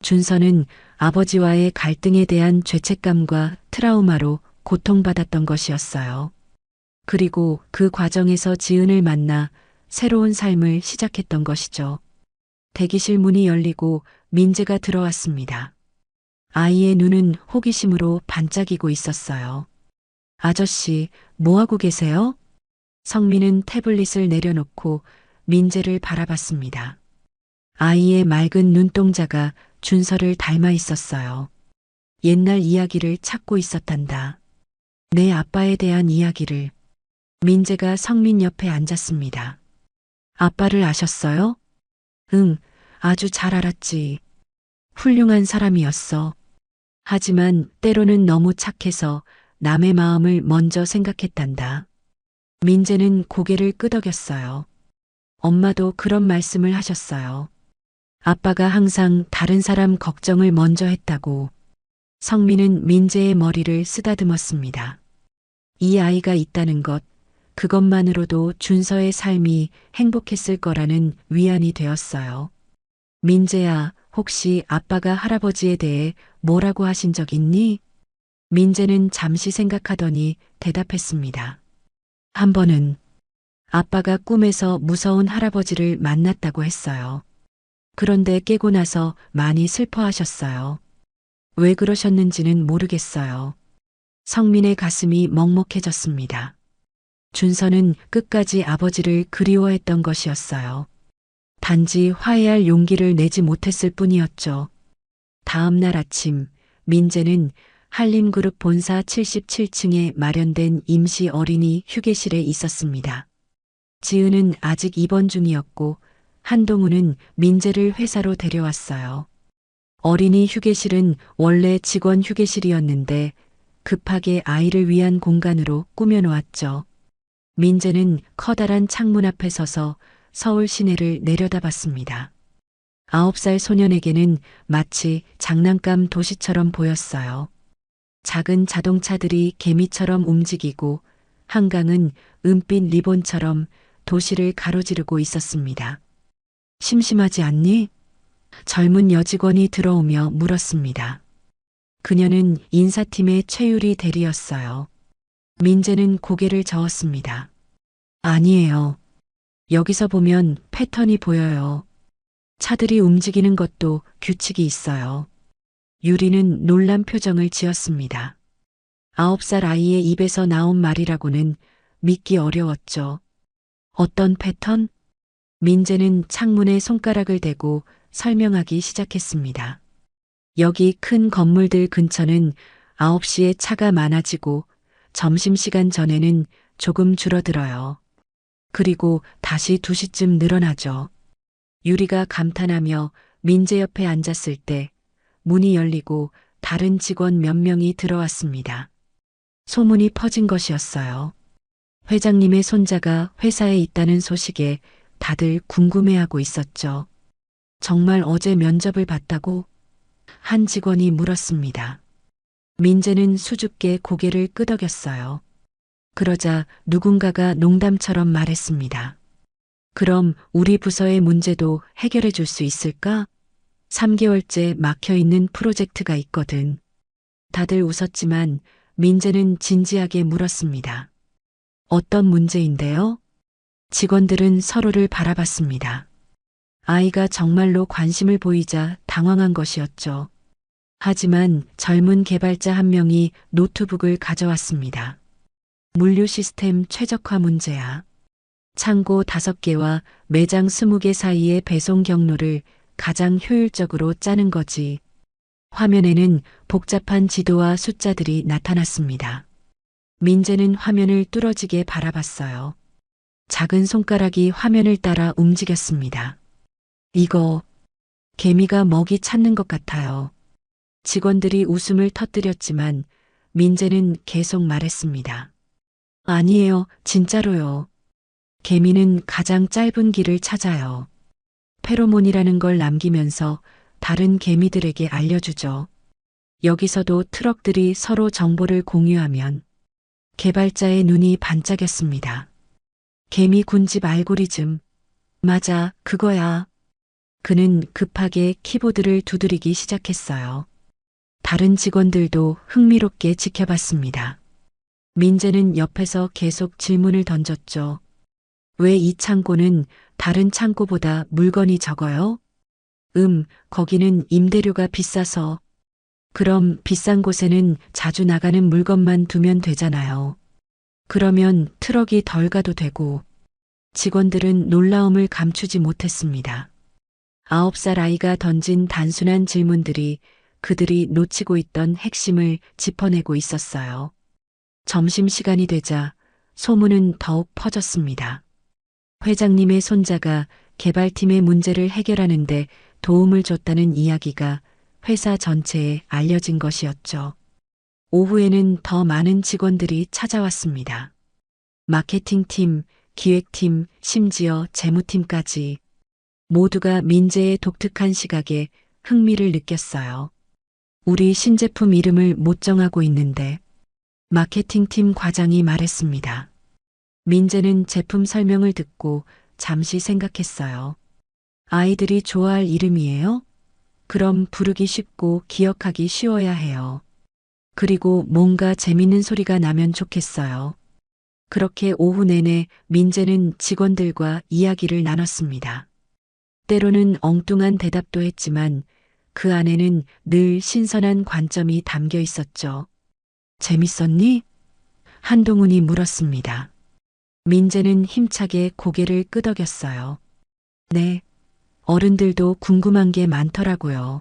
준서는 아버지와의 갈등에 대한 죄책감과 트라우마로 고통받았던 것이었어요. 그리고 그 과정에서 지은을 만나 새로운 삶을 시작했던 것이죠. 대기실 문이 열리고 민재가 들어왔습니다. 아이의 눈은 호기심으로 반짝이고 있었어요. 아저씨, 뭐하고 계세요? 성민은 태블릿을 내려놓고 민재를 바라봤습니다. 아이의 맑은 눈동자가 준서를 닮아 있었어요. 옛날 이야기를 찾고 있었단다. 내 아빠에 대한 이야기를. 민재가 성민 옆에 앉았습니다. 아빠를 아셨어요? 응, 아주 잘 알았지. 훌륭한 사람이었어. 하지만 때로는 너무 착해서 남의 마음을 먼저 생각했단다. 민재는 고개를 끄덕였어요. 엄마도 그런 말씀을 하셨어요. 아빠가 항상 다른 사람 걱정을 먼저 했다고. 성민은 민재의 머리를 쓰다듬었습니다. 이 아이가 있다는 것, 그것만으로도 준서의 삶이 행복했을 거라는 위안이 되었어요. 민재야, 혹시 아빠가 할아버지에 대해 뭐라고 하신 적 있니? 민재는 잠시 생각하더니 대답했습니다. 한 번은 아빠가 꿈에서 무서운 할아버지를 만났다고 했어요. 그런데 깨고 나서 많이 슬퍼하셨어요. 왜 그러셨는지는 모르겠어요. 성민의 가슴이 먹먹해졌습니다. 준서는 끝까지 아버지를 그리워했던 것이었어요. 단지 화해할 용기를 내지 못했을 뿐이었죠. 다음 날 아침, 민재는 한림그룹 본사 77층에 마련된 임시 어린이 휴게실에 있었습니다. 지은은 아직 입원 중이었고 한동훈은 민재를 회사로 데려왔어요. 어린이 휴게실은 원래 직원 휴게실이었는데 급하게 아이를 위한 공간으로 꾸며놓았죠. 민재는 커다란 창문 앞에 서서 서울 시내를 내려다봤습니다. 9살 소년에게는 마치 장난감 도시처럼 보였어요. 작은 자동차들이 개미처럼 움직이고 한강은 은빛 리본처럼 도시를 가로지르고 있었습니다. 심심하지 않니? 젊은 여직원이 들어오며 물었습니다. 그녀는 인사팀의 최유리 대리였어요. 민재는 고개를 저었습니다. 아니에요. 여기서 보면 패턴이 보여요. 차들이 움직이는 것도 규칙이 있어요. 유리는 놀란 표정을 지었습니다. 9살 아이의 입에서 나온 말이라고는 믿기 어려웠죠. 어떤 패턴? 민재는 창문에 손가락을 대고 설명하기 시작했습니다. 여기 큰 건물들 근처는 9시에 차가 많아지고 점심시간 전에는 조금 줄어들어요. 그리고 다시 2시쯤 늘어나죠. 유리가 감탄하며 민재 옆에 앉았을 때 문이 열리고 다른 직원 몇 명이 들어왔습니다. 소문이 퍼진 것이었어요. 회장님의 손자가 회사에 있다는 소식에 다들 궁금해하고 있었죠. 정말 어제 면접을 봤다고? 한 직원이 물었습니다. 민재는 수줍게 고개를 끄덕였어요. 그러자 누군가가 농담처럼 말했습니다. 그럼 우리 부서의 문제도 해결해 줄 수 있을까? 3개월째 막혀 있는 프로젝트가 있거든. 다들 웃었지만 민재는 진지하게 물었습니다. 어떤 문제인데요? 직원들은 서로를 바라봤습니다. 아이가 정말로 관심을 보이자 당황한 것이었죠. 하지만 젊은 개발자 한 명이 노트북을 가져왔습니다. 물류 시스템 최적화 문제야. 창고 5개와 매장 20개 사이의 배송 경로를 가장 효율적으로 짜는 거지. 화면에는 복잡한 지도와 숫자들이 나타났습니다. 민재는 화면을 뚫어지게 바라봤어요. 작은 손가락이 화면을 따라 움직였습니다. 이거 개미가 먹이 찾는 것 같아요. 직원들이 웃음을 터뜨렸지만 민재는 계속 말했습니다. 아니에요, 진짜로요. 개미는 가장 짧은 길을 찾아요. 페로몬이라는 걸 남기면서 다른 개미들에게 알려주죠. 여기서도 트럭들이 서로 정보를 공유하면 개발자의 눈이 반짝였습니다. 개미 군집 알고리즘. 맞아, 그거야. 그는 급하게 키보드를 두드리기 시작했어요. 다른 직원들도 흥미롭게 지켜봤습니다. 민재는 옆에서 계속 질문을 던졌죠. 왜 이 창고는 다른 창고보다 물건이 적어요? 거기는 임대료가 비싸서. 그럼 비싼 곳에는 자주 나가는 물건만 두면 되잖아요. 그러면 트럭이 덜 가도 되고. 직원들은 놀라움을 감추지 못했습니다. 9살 아이가 던진 단순한 질문들이 그들이 놓치고 있던 핵심을 짚어내고 있었어요. 점심시간이 되자 소문은 더욱 퍼졌습니다. 회장님의 손자가 개발팀의 문제를 해결하는데 도움을 줬다는 이야기가 회사 전체에 알려진 것이었죠. 오후에는 더 많은 직원들이 찾아왔습니다. 마케팅팀, 기획팀, 심지어 재무팀까지 모두가 민재의 독특한 시각에 흥미를 느꼈어요. 우리 신제품 이름을 못 정하고 있는데 마케팅팀 과장이 말했습니다. 민재는 제품 설명을 듣고 잠시 생각했어요. 아이들이 좋아할 이름이에요? 그럼 부르기 쉽고 기억하기 쉬워야 해요. 그리고 뭔가 재밌는 소리가 나면 좋겠어요. 그렇게 오후 내내 민재는 직원들과 이야기를 나눴습니다. 때로는 엉뚱한 대답도 했지만 그 안에는 늘 신선한 관점이 담겨 있었죠. 재밌었니? 한동훈이 물었습니다. 민재는 힘차게 고개를 끄덕였어요. 네, 어른들도 궁금한 게 많더라고요.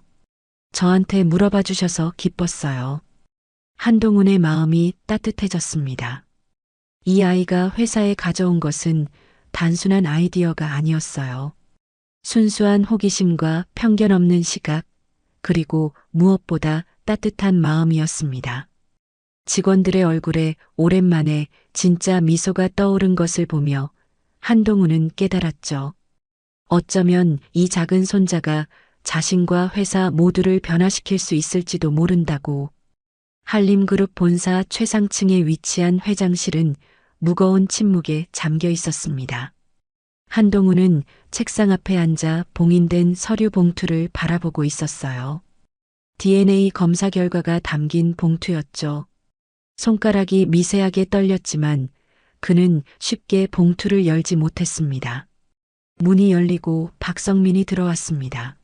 저한테 물어봐 주셔서 기뻤어요. 한동훈의 마음이 따뜻해졌습니다. 이 아이가 회사에 가져온 것은 단순한 아이디어가 아니었어요. 순수한 호기심과 편견 없는 시각, 그리고 무엇보다 따뜻한 마음이었습니다. 직원들의 얼굴에 오랜만에 진짜 미소가 떠오른 것을 보며 한동훈은 깨달았죠. 어쩌면 이 작은 손자가 자신과 회사 모두를 변화시킬 수 있을지도 모른다고. 한림그룹 본사 최상층에 위치한 회장실은 무거운 침묵에 잠겨 있었습니다. 한동훈은 책상 앞에 앉아 봉인된 서류 봉투를 바라보고 있었어요. DNA 검사 결과가 담긴 봉투였죠. 손가락이 미세하게 떨렸지만 그는 쉽게 봉투를 열지 못했습니다. 문이 열리고 박성민이 들어왔습니다.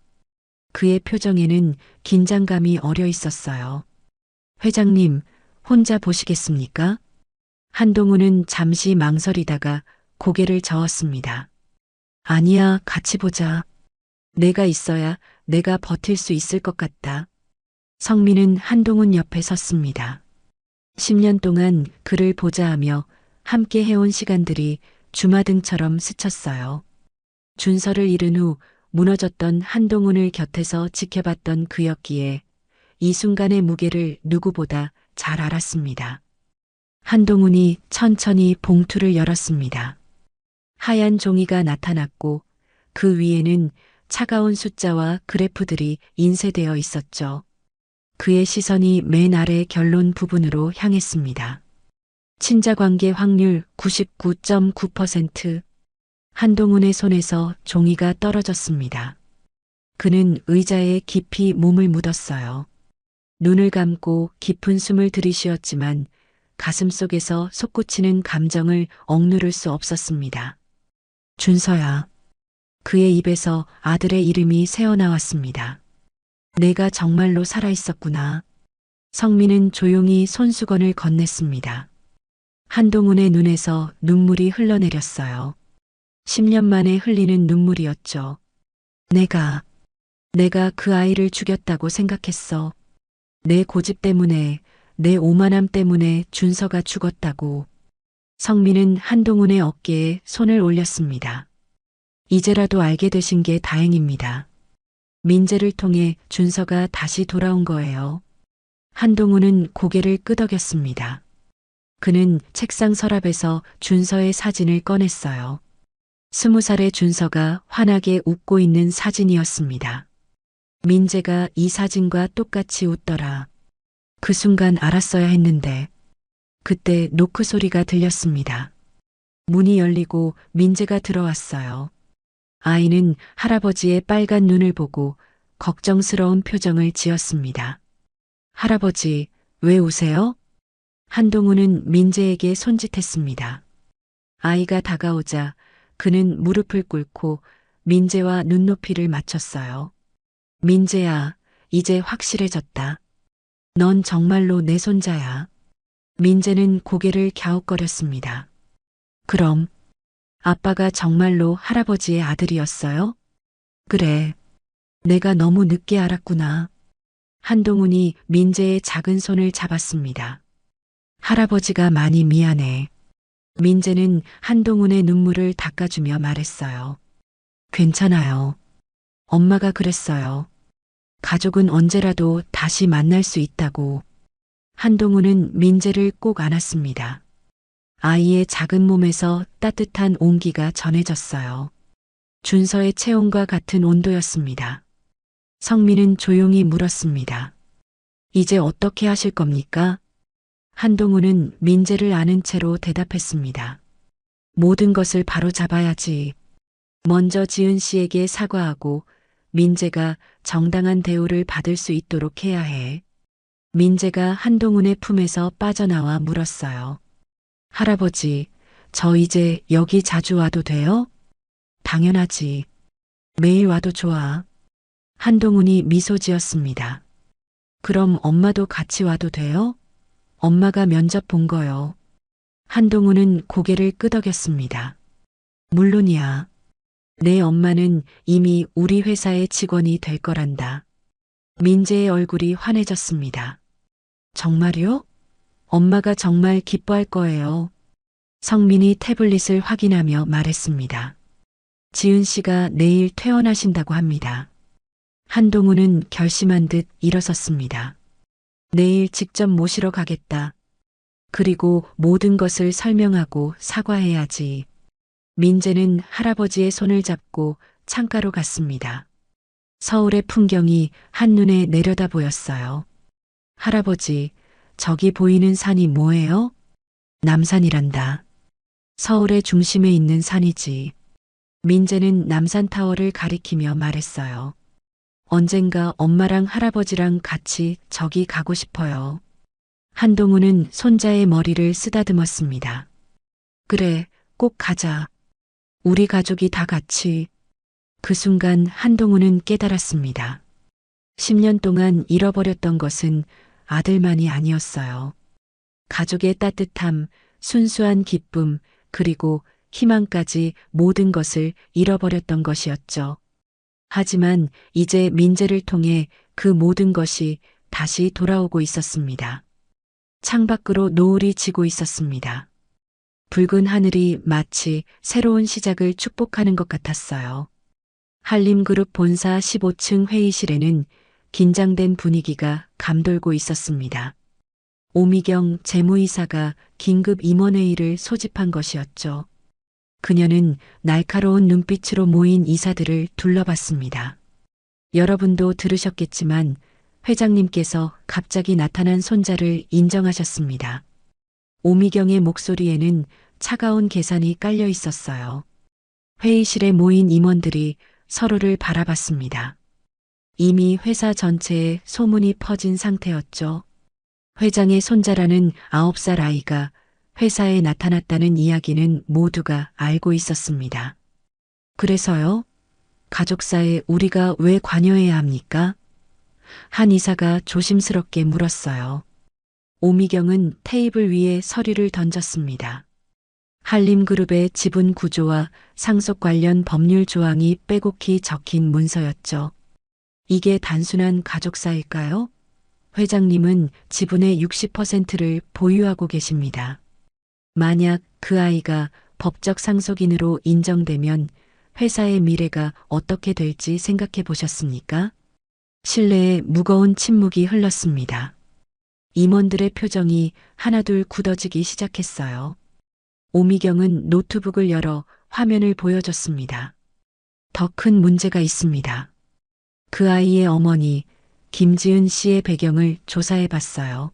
그의 표정에는 긴장감이 어려 있었어요. 회장님, 혼자 보시겠습니까? 한동훈은 잠시 망설이다가 고개를 저었습니다. 아니야, 같이 보자. 내가 있어야 내가 버틸 수 있을 것 같다. 성민은 한동훈 옆에 섰습니다. 10년 동안 그를 보자 하며 함께 해온 시간들이 주마등처럼 스쳤어요. 준서를 잃은 후 무너졌던 한동훈을 곁에서 지켜봤던 그였기에 이 순간의 무게를 누구보다 잘 알았습니다. 한동훈이 천천히 봉투를 열었습니다. 하얀 종이가 나타났고 그 위에는 차가운 숫자와 그래프들이 인쇄되어 있었죠. 그의 시선이 맨 아래 결론 부분으로 향했습니다. 친자관계 확률 99.9%. 한동훈의 손에서 종이가 떨어졌습니다. 그는 의자에 깊이 몸을 묻었어요. 눈을 감고 깊은 숨을 들이쉬었지만 가슴 속에서 솟구치는 감정을 억누를 수 없었습니다. 준서야. 그의 입에서 아들의 이름이 새어나왔습니다. 내가 정말로 살아있었구나. 성민은 조용히 손수건을 건넸습니다. 한동훈의 눈에서 눈물이 흘러내렸어요. 10년 만에 흘리는 눈물이었죠. 내가 그 아이를 죽였다고 생각했어. 내 고집 때문에, 내 오만함 때문에 준서가 죽었다고. 성민은 한동훈의 어깨에 손을 올렸습니다. 이제라도 알게 되신 게 다행입니다. 민재를 통해 준서가 다시 돌아온 거예요. 한동훈은 고개를 끄덕였습니다. 그는 책상 서랍에서 준서의 사진을 꺼냈어요. 20살의 준서가 환하게 웃고 있는 사진이었습니다. 민재가 이 사진과 똑같이 웃더라. 그 순간 알았어야 했는데 그때 노크 소리가 들렸습니다. 문이 열리고 민재가 들어왔어요. 아이는 할아버지의 빨간 눈을 보고 걱정스러운 표정을 지었습니다. 할아버지, 왜 우세요? 한동훈은 민재에게 손짓했습니다. 아이가 다가오자 그는 무릎을 꿇고 민재와 눈높이를 맞췄어요. 민재야, 이제 확실해졌다. 넌 정말로 내 손자야. 민재는 고개를 갸웃거렸습니다. 그럼 아빠가 정말로 할아버지의 아들이었어요? 그래. 내가 너무 늦게 알았구나. 한동훈이 민재의 작은 손을 잡았습니다. 할아버지가 많이 미안해. 민재는 한동훈의 눈물을 닦아주며 말했어요. 괜찮아요. 엄마가 그랬어요. 가족은 언제라도 다시 만날 수 있다고. 한동훈은 민재를 꼭 안았습니다. 아이의 작은 몸에서 따뜻한 온기가 전해졌어요. 준서의 체온과 같은 온도였습니다. 성민은 조용히 물었습니다. 이제 어떻게 하실 겁니까? 한동훈은 민재를 아는 채로 대답했습니다. 모든 것을 바로 잡아야지. 먼저 지은 씨에게 사과하고 민재가 정당한 대우를 받을 수 있도록 해야 해. 민재가 한동훈의 품에서 빠져나와 물었어요. 할아버지, 저 이제 여기 자주 와도 돼요? 당연하지. 매일 와도 좋아. 한동훈이 미소 지었습니다. 그럼 엄마도 같이 와도 돼요? 엄마가 면접 본 거요. 한동훈은 고개를 끄덕였습니다. 물론이야. 내 엄마는 이미 우리 회사의 직원이 될 거란다. 민재의 얼굴이 환해졌습니다. 정말요? 엄마가 정말 기뻐할 거예요. 성민이 태블릿을 확인하며 말했습니다. 지은 씨가 내일 퇴원하신다고 합니다. 한동훈은 결심한 듯 일어섰습니다. 내일 직접 모시러 가겠다. 그리고 모든 것을 설명하고 사과해야지. 민재는 할아버지의 손을 잡고 창가로 갔습니다. 서울의 풍경이 한눈에 내려다 보였어요. 할아버지, 저기 보이는 산이 뭐예요? 남산이란다. 서울의 중심에 있는 산이지. 민재는 남산타워를 가리키며 말했어요. 언젠가 엄마랑 할아버지랑 같이 저기 가고 싶어요. 한동훈은 손자의 머리를 쓰다듬었습니다. 그래, 꼭 가자. 우리 가족이 다 같이. 그 순간 한동훈은 깨달았습니다. 10년 동안 잃어버렸던 것은 아들만이 아니었어요. 가족의 따뜻함, 순수한 기쁨, 그리고 희망까지 모든 것을 잃어버렸던 것이었죠. 하지만 이제 민재를 통해 그 모든 것이 다시 돌아오고 있었습니다. 창밖으로 노을이 지고 있었습니다. 붉은 하늘이 마치 새로운 시작을 축복하는 것 같았어요. 한림그룹 본사 15층 회의실에는 긴장된 분위기가 감돌고 있었습니다. 오미경 재무이사가 긴급 임원회의를 소집한 것이었죠. 그녀는 날카로운 눈빛으로 모인 이사들을 둘러봤습니다. 여러분도 들으셨겠지만 회장님께서 갑자기 나타난 손자를 인정하셨습니다. 오미경의 목소리에는 차가운 계산이 깔려 있었어요. 회의실에 모인 임원들이 서로를 바라봤습니다. 이미 회사 전체에 소문이 퍼진 상태였죠. 회장의 손자라는 9살 아이가 회사에 나타났다는 이야기는 모두가 알고 있었습니다. 그래서요? 가족사에 우리가 왜 관여해야 합니까? 한 이사가 조심스럽게 물었어요. 오미경은 테이블 위에 서류를 던졌습니다. 한림그룹의 지분 구조와 상속 관련 법률 조항이 빼곡히 적힌 문서였죠. 이게 단순한 가족사일까요? 회장님은 지분의 60%를 보유하고 계십니다. 만약 그 아이가 법적 상속인으로 인정되면 회사의 미래가 어떻게 될지 생각해 보셨습니까? 실내에 무거운 침묵이 흘렀습니다. 임원들의 표정이 하나둘 굳어지기 시작했어요. 오미경은 노트북을 열어 화면을 보여줬습니다. 더 큰 문제가 있습니다. 그 아이의 어머니 김지은 씨의 배경을 조사해 봤어요.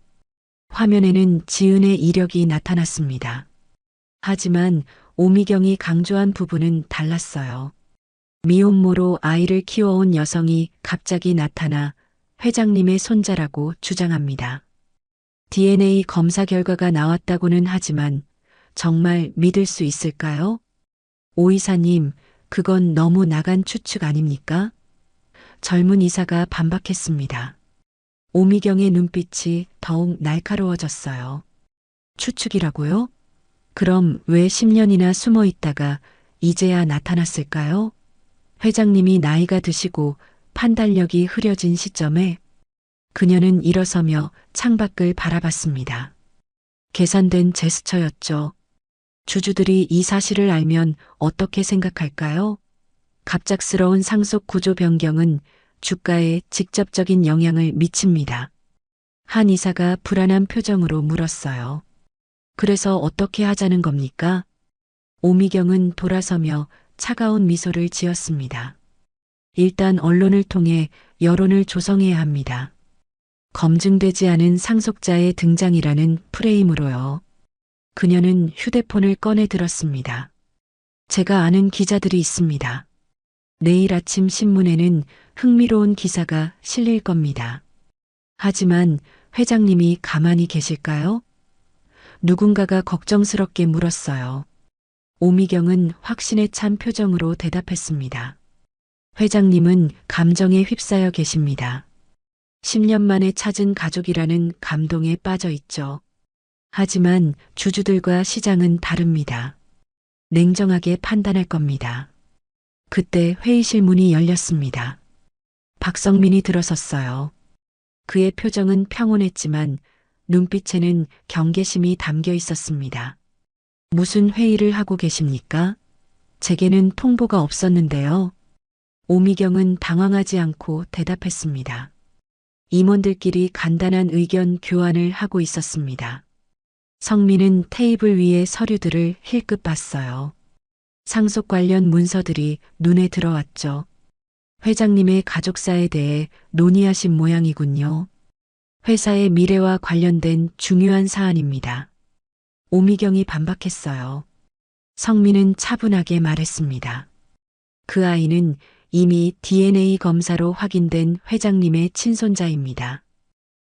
화면에는 지은의 이력이 나타났습니다. 하지만 오미경이 강조한 부분은 달랐어요. 미혼모로 아이를 키워온 여성이 갑자기 나타나 회장님의 손자라고 주장합니다. DNA 검사 결과가 나왔다고는 하지만 정말 믿을 수 있을까요? 오 이사님, 그건 너무 나간 추측 아닙니까? 젊은 이사가 반박했습니다. 오미경의 눈빛이 더욱 날카로워졌어요. 추측이라고요? 그럼 왜 10년이나 숨어 있다가 이제야 나타났을까요? 회장님이 나이가 드시고 판단력이 흐려진 시점에 그녀는 일어서며 창밖을 바라봤습니다. 계산된 제스처였죠. 주주들이 이 사실을 알면 어떻게 생각할까요? 갑작스러운 상속 구조 변경은 주가에 직접적인 영향을 미칩니다. 한 이사가 불안한 표정으로 물었어요. 그래서 어떻게 하자는 겁니까? 오미경은 돌아서며 차가운 미소를 지었습니다. 일단 언론을 통해 여론을 조성해야 합니다. 검증되지 않은 상속자의 등장이라는 프레임으로요. 그녀는 휴대폰을 꺼내 들었습니다. 제가 아는 기자들이 있습니다. 내일 아침 신문에는 흥미로운 기사가 실릴 겁니다. 하지만 회장님이 가만히 계실까요? 누군가가 걱정스럽게 물었어요. 오미경은 확신에 찬 표정으로 대답했습니다. 회장님은 감정에 휩싸여 계십니다. 10년 만에 찾은 가족이라는 감동에 빠져 있죠. 하지만 주주들과 시장은 다릅니다. 냉정하게 판단할 겁니다. 그때 회의실 문이 열렸습니다. 박성민이 들어섰어요. 그의 표정은 평온했지만 눈빛에는 경계심이 담겨 있었습니다. 무슨 회의를 하고 계십니까? 제게는 통보가 없었는데요. 오미경은 당황하지 않고 대답했습니다. 임원들끼리 간단한 의견 교환을 하고 있었습니다. 성민은 테이블 위의 서류들을 힐끗 봤어요. 상속 관련 문서들이 눈에 들어왔죠. 회장님의 가족사에 대해 논의하신 모양이군요. 회사의 미래와 관련된 중요한 사안입니다. 오미경이 반박했어요. 성민은 차분하게 말했습니다. 그 아이는 이미 DNA 검사로 확인된 회장님의 친손자입니다.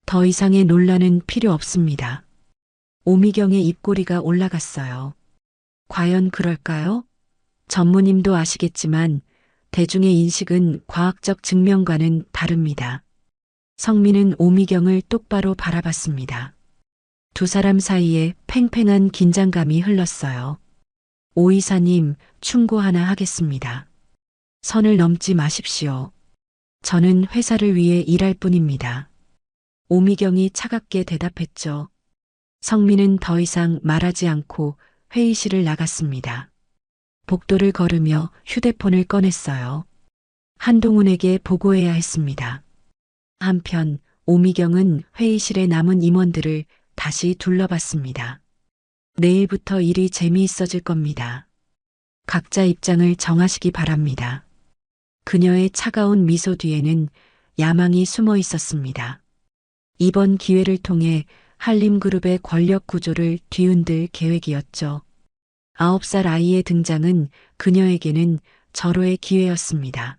더 이상의 논란은 필요 없습니다. 오미경의 입꼬리가 올라갔어요. 과연 그럴까요? 전무님도 아시겠지만 대중의 인식은 과학적 증명과는 다릅니다. 성민은 오미경을 똑바로 바라봤습니다. 두 사람 사이에 팽팽한 긴장감이 흘렀어요. 오 이사님, 충고 하나 하겠습니다. 선을 넘지 마십시오. 저는 회사를 위해 일할 뿐입니다. 오미경이 차갑게 대답했죠. 성민은 더 이상 말하지 않고 회의실을 나갔습니다. 복도를 걸으며 휴대폰을 꺼냈어요. 한동훈에게 보고해야 했습니다. 한편 오미경은 회의실에 남은 임원들을 다시 둘러봤습니다. 내일부터 일이 재미있어질 겁니다. 각자 입장을 정하시기 바랍니다. 그녀의 차가운 미소 뒤에는 야망이 숨어 있었습니다. 이번 기회를 통해 한림그룹의 권력 구조를 뒤흔들 계획이었죠. 9살 아이의 등장은 그녀에게는 절호의 기회였습니다.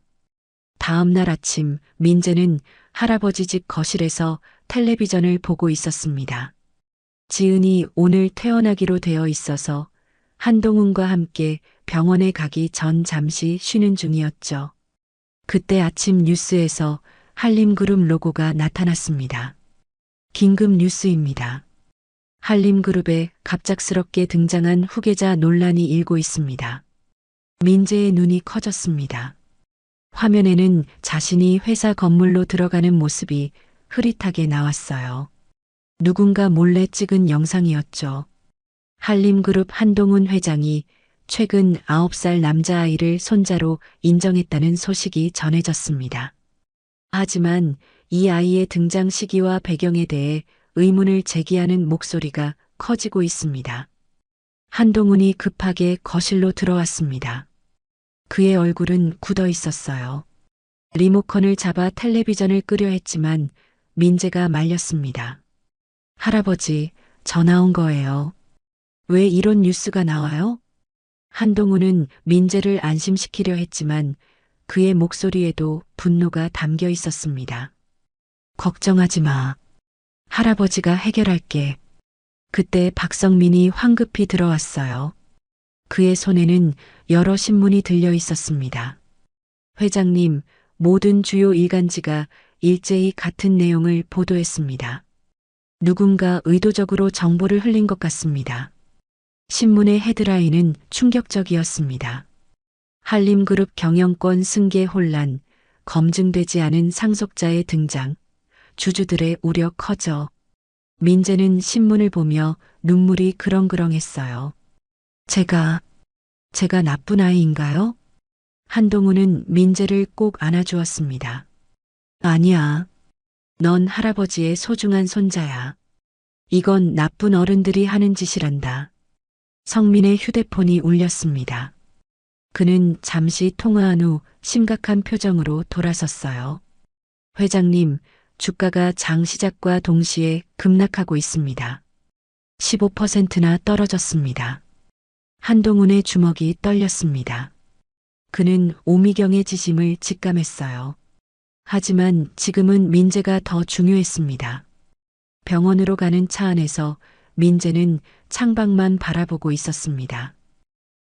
다음 날 아침 민재는 할아버지 집 거실에서 텔레비전을 보고 있었습니다. 지은이 오늘 퇴원하기로 되어 있어서 한동훈과 함께 병원에 가기 전 잠시 쉬는 중이었죠. 그때 아침 뉴스에서 한림그룹 로고가 나타났습니다. 긴급 뉴스입니다. 한림그룹에 갑작스럽게 등장한 후계자 논란이 일고 있습니다. 민재의 눈이 커졌습니다. 화면에는 자신이 회사 건물로 들어가는 모습이 흐릿하게 나왔어요. 누군가 몰래 찍은 영상이었죠. 한림그룹 한동훈 회장이 최근 9살 남자아이를 손자로 인정했다는 소식이 전해졌습니다. 하지만 이 아이의 등장 시기와 배경에 대해 의문을 제기하는 목소리가 커지고 있습니다. 한동훈이 급하게 거실로 들어왔습니다. 그의 얼굴은 굳어 있었어요. 리모컨을 잡아 텔레비전을 끄려 했지만 민재가 말렸습니다. 할아버지, 전화 온 거예요. 왜 이런 뉴스가 나와요? 한동훈은 민재를 안심시키려 했지만 그의 목소리에도 분노가 담겨 있었습니다. 걱정하지 마. 할아버지가 해결할게. 그때 박성민이 황급히 들어왔어요. 그의 손에는 여러 신문이 들려 있었습니다. 회장님, 모든 주요 일간지가 일제히 같은 내용을 보도했습니다. 누군가 의도적으로 정보를 흘린 것 같습니다. 신문의 헤드라인은 충격적이었습니다. 한림그룹 경영권 승계 혼란, 검증되지 않은 상속자의 등장, 주주들의 우려 커져. 민재는 신문을 보며 눈물이 그렁그렁했어요. 제가 나쁜 아이인가요? 한동훈은 민재를 꼭 안아주었습니다. 아니야. 넌 할아버지의 소중한 손자야. 이건 나쁜 어른들이 하는 짓이란다. 성민의 휴대폰이 울렸습니다. 그는 잠시 통화한 후 심각한 표정으로 돌아섰어요. 회장님, 주가가 장 시작과 동시에 급락하고 있습니다. 15%나 떨어졌습니다. 한동훈의 주먹이 떨렸습니다. 그는 오미경의 지심을 직감했어요. 하지만 지금은 민재가 더 중요했습니다. 병원으로 가는 차 안에서 민재는 창밖만 바라보고 있었습니다.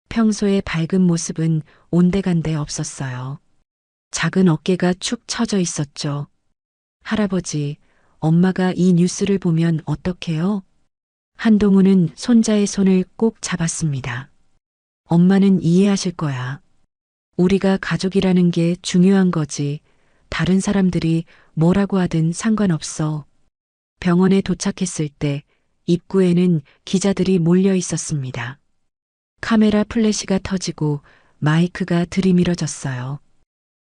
평소의 밝은 모습은 온데간데 없었어요. 작은 어깨가 축 처져 있었죠. 할아버지, 엄마가 이 뉴스를 보면 어떡해요? 한동훈은 손자의 손을 꼭 잡았습니다. 엄마는 이해하실 거야. 우리가 가족이라는 게 중요한 거지. 다른 사람들이 뭐라고 하든 상관없어. 병원에 도착했을 때 입구에는 기자들이 몰려 있었습니다. 카메라 플래시가 터지고 마이크가 들이밀어졌어요.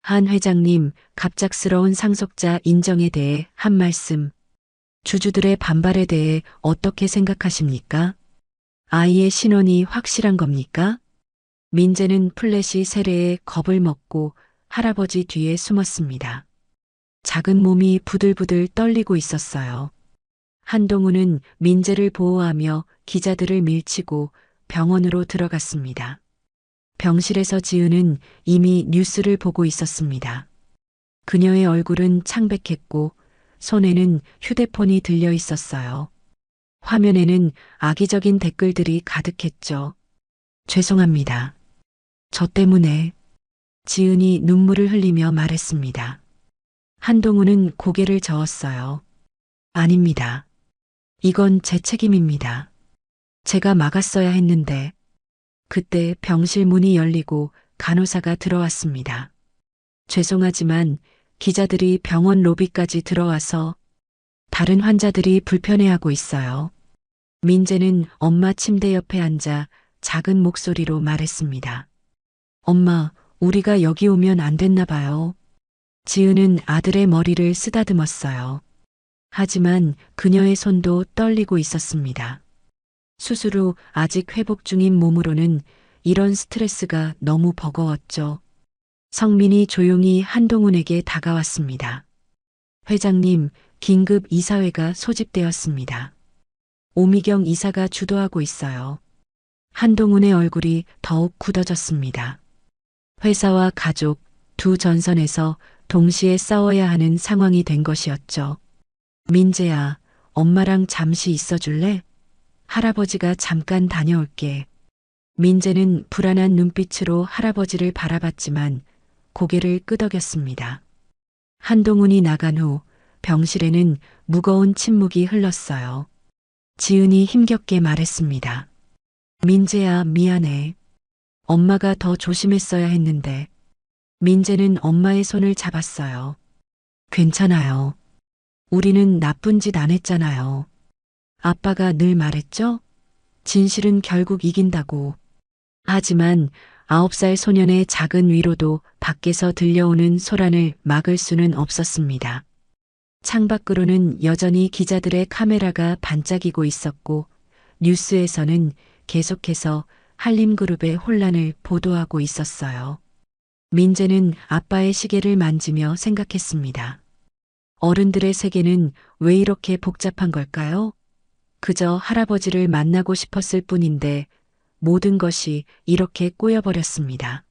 한 회장님, 갑작스러운 상속자 인정에 대해 한 말씀. 주주들의 반발에 대해 어떻게 생각하십니까? 아이의 신원이 확실한 겁니까? 민재는 플래시 세례에 겁을 먹고 할아버지 뒤에 숨었습니다. 작은 몸이 부들부들 떨리고 있었어요. 한동훈은 민재를 보호하며 기자들을 밀치고 병원으로 들어갔습니다. 병실에서 지은은 이미 뉴스를 보고 있었습니다. 그녀의 얼굴은 창백했고 손에는 휴대폰이 들려 있었어요. 화면에는 악의적인 댓글들이 가득했죠. 죄송합니다. 저 때문에. 지은이 눈물을 흘리며 말했습니다. 한동훈은 고개를 저었어요. 아닙니다. 이건 제 책임입니다. 제가 막았어야 했는데. 그때 병실 문이 열리고 간호사가 들어왔습니다. 죄송하지만 기자들이 병원 로비까지 들어와서 다른 환자들이 불편해하고 있어요. 민재는 엄마 침대 옆에 앉아 작은 목소리로 말했습니다. 엄마, 우리가 여기 오면 안 됐나 봐요. 지은은 아들의 머리를 쓰다듬었어요. 하지만 그녀의 손도 떨리고 있었습니다. 수술 후 아직 회복 중인 몸으로는 이런 스트레스가 너무 버거웠죠. 성민이 조용히 한동훈에게 다가왔습니다. 회장님, 긴급 이사회가 소집되었습니다. 오미경 이사가 주도하고 있어요. 한동훈의 얼굴이 더욱 굳어졌습니다. 회사와 가족, 두 전선에서 동시에 싸워야 하는 상황이 된 것이었죠. 민재야, 엄마랑 잠시 있어줄래? 할아버지가 잠깐 다녀올게. 민재는 불안한 눈빛으로 할아버지를 바라봤지만 고개를 끄덕였습니다. 한동훈이 나간 후 병실에는 무거운 침묵이 흘렀어요. 지은이 힘겹게 말했습니다. 민재야, 미안해. 엄마가 더 조심했어야 했는데. 민재는 엄마의 손을 잡았어요. 괜찮아요. 우리는 나쁜 짓 안 했잖아요. 아빠가 늘 말했죠? 진실은 결국 이긴다고. 하지만 9살 소년의 작은 위로도 밖에서 들려오는 소란을 막을 수는 없었습니다. 창밖으로는 여전히 기자들의 카메라가 반짝이고 있었고 뉴스에서는 계속해서 한림그룹의 혼란을 보도하고 있었어요. 민재는 아빠의 시계를 만지며 생각했습니다. 어른들의 세계는 왜 이렇게 복잡한 걸까요? 그저 할아버지를 만나고 싶었을 뿐인데 모든 것이 이렇게 꼬여버렸습니다.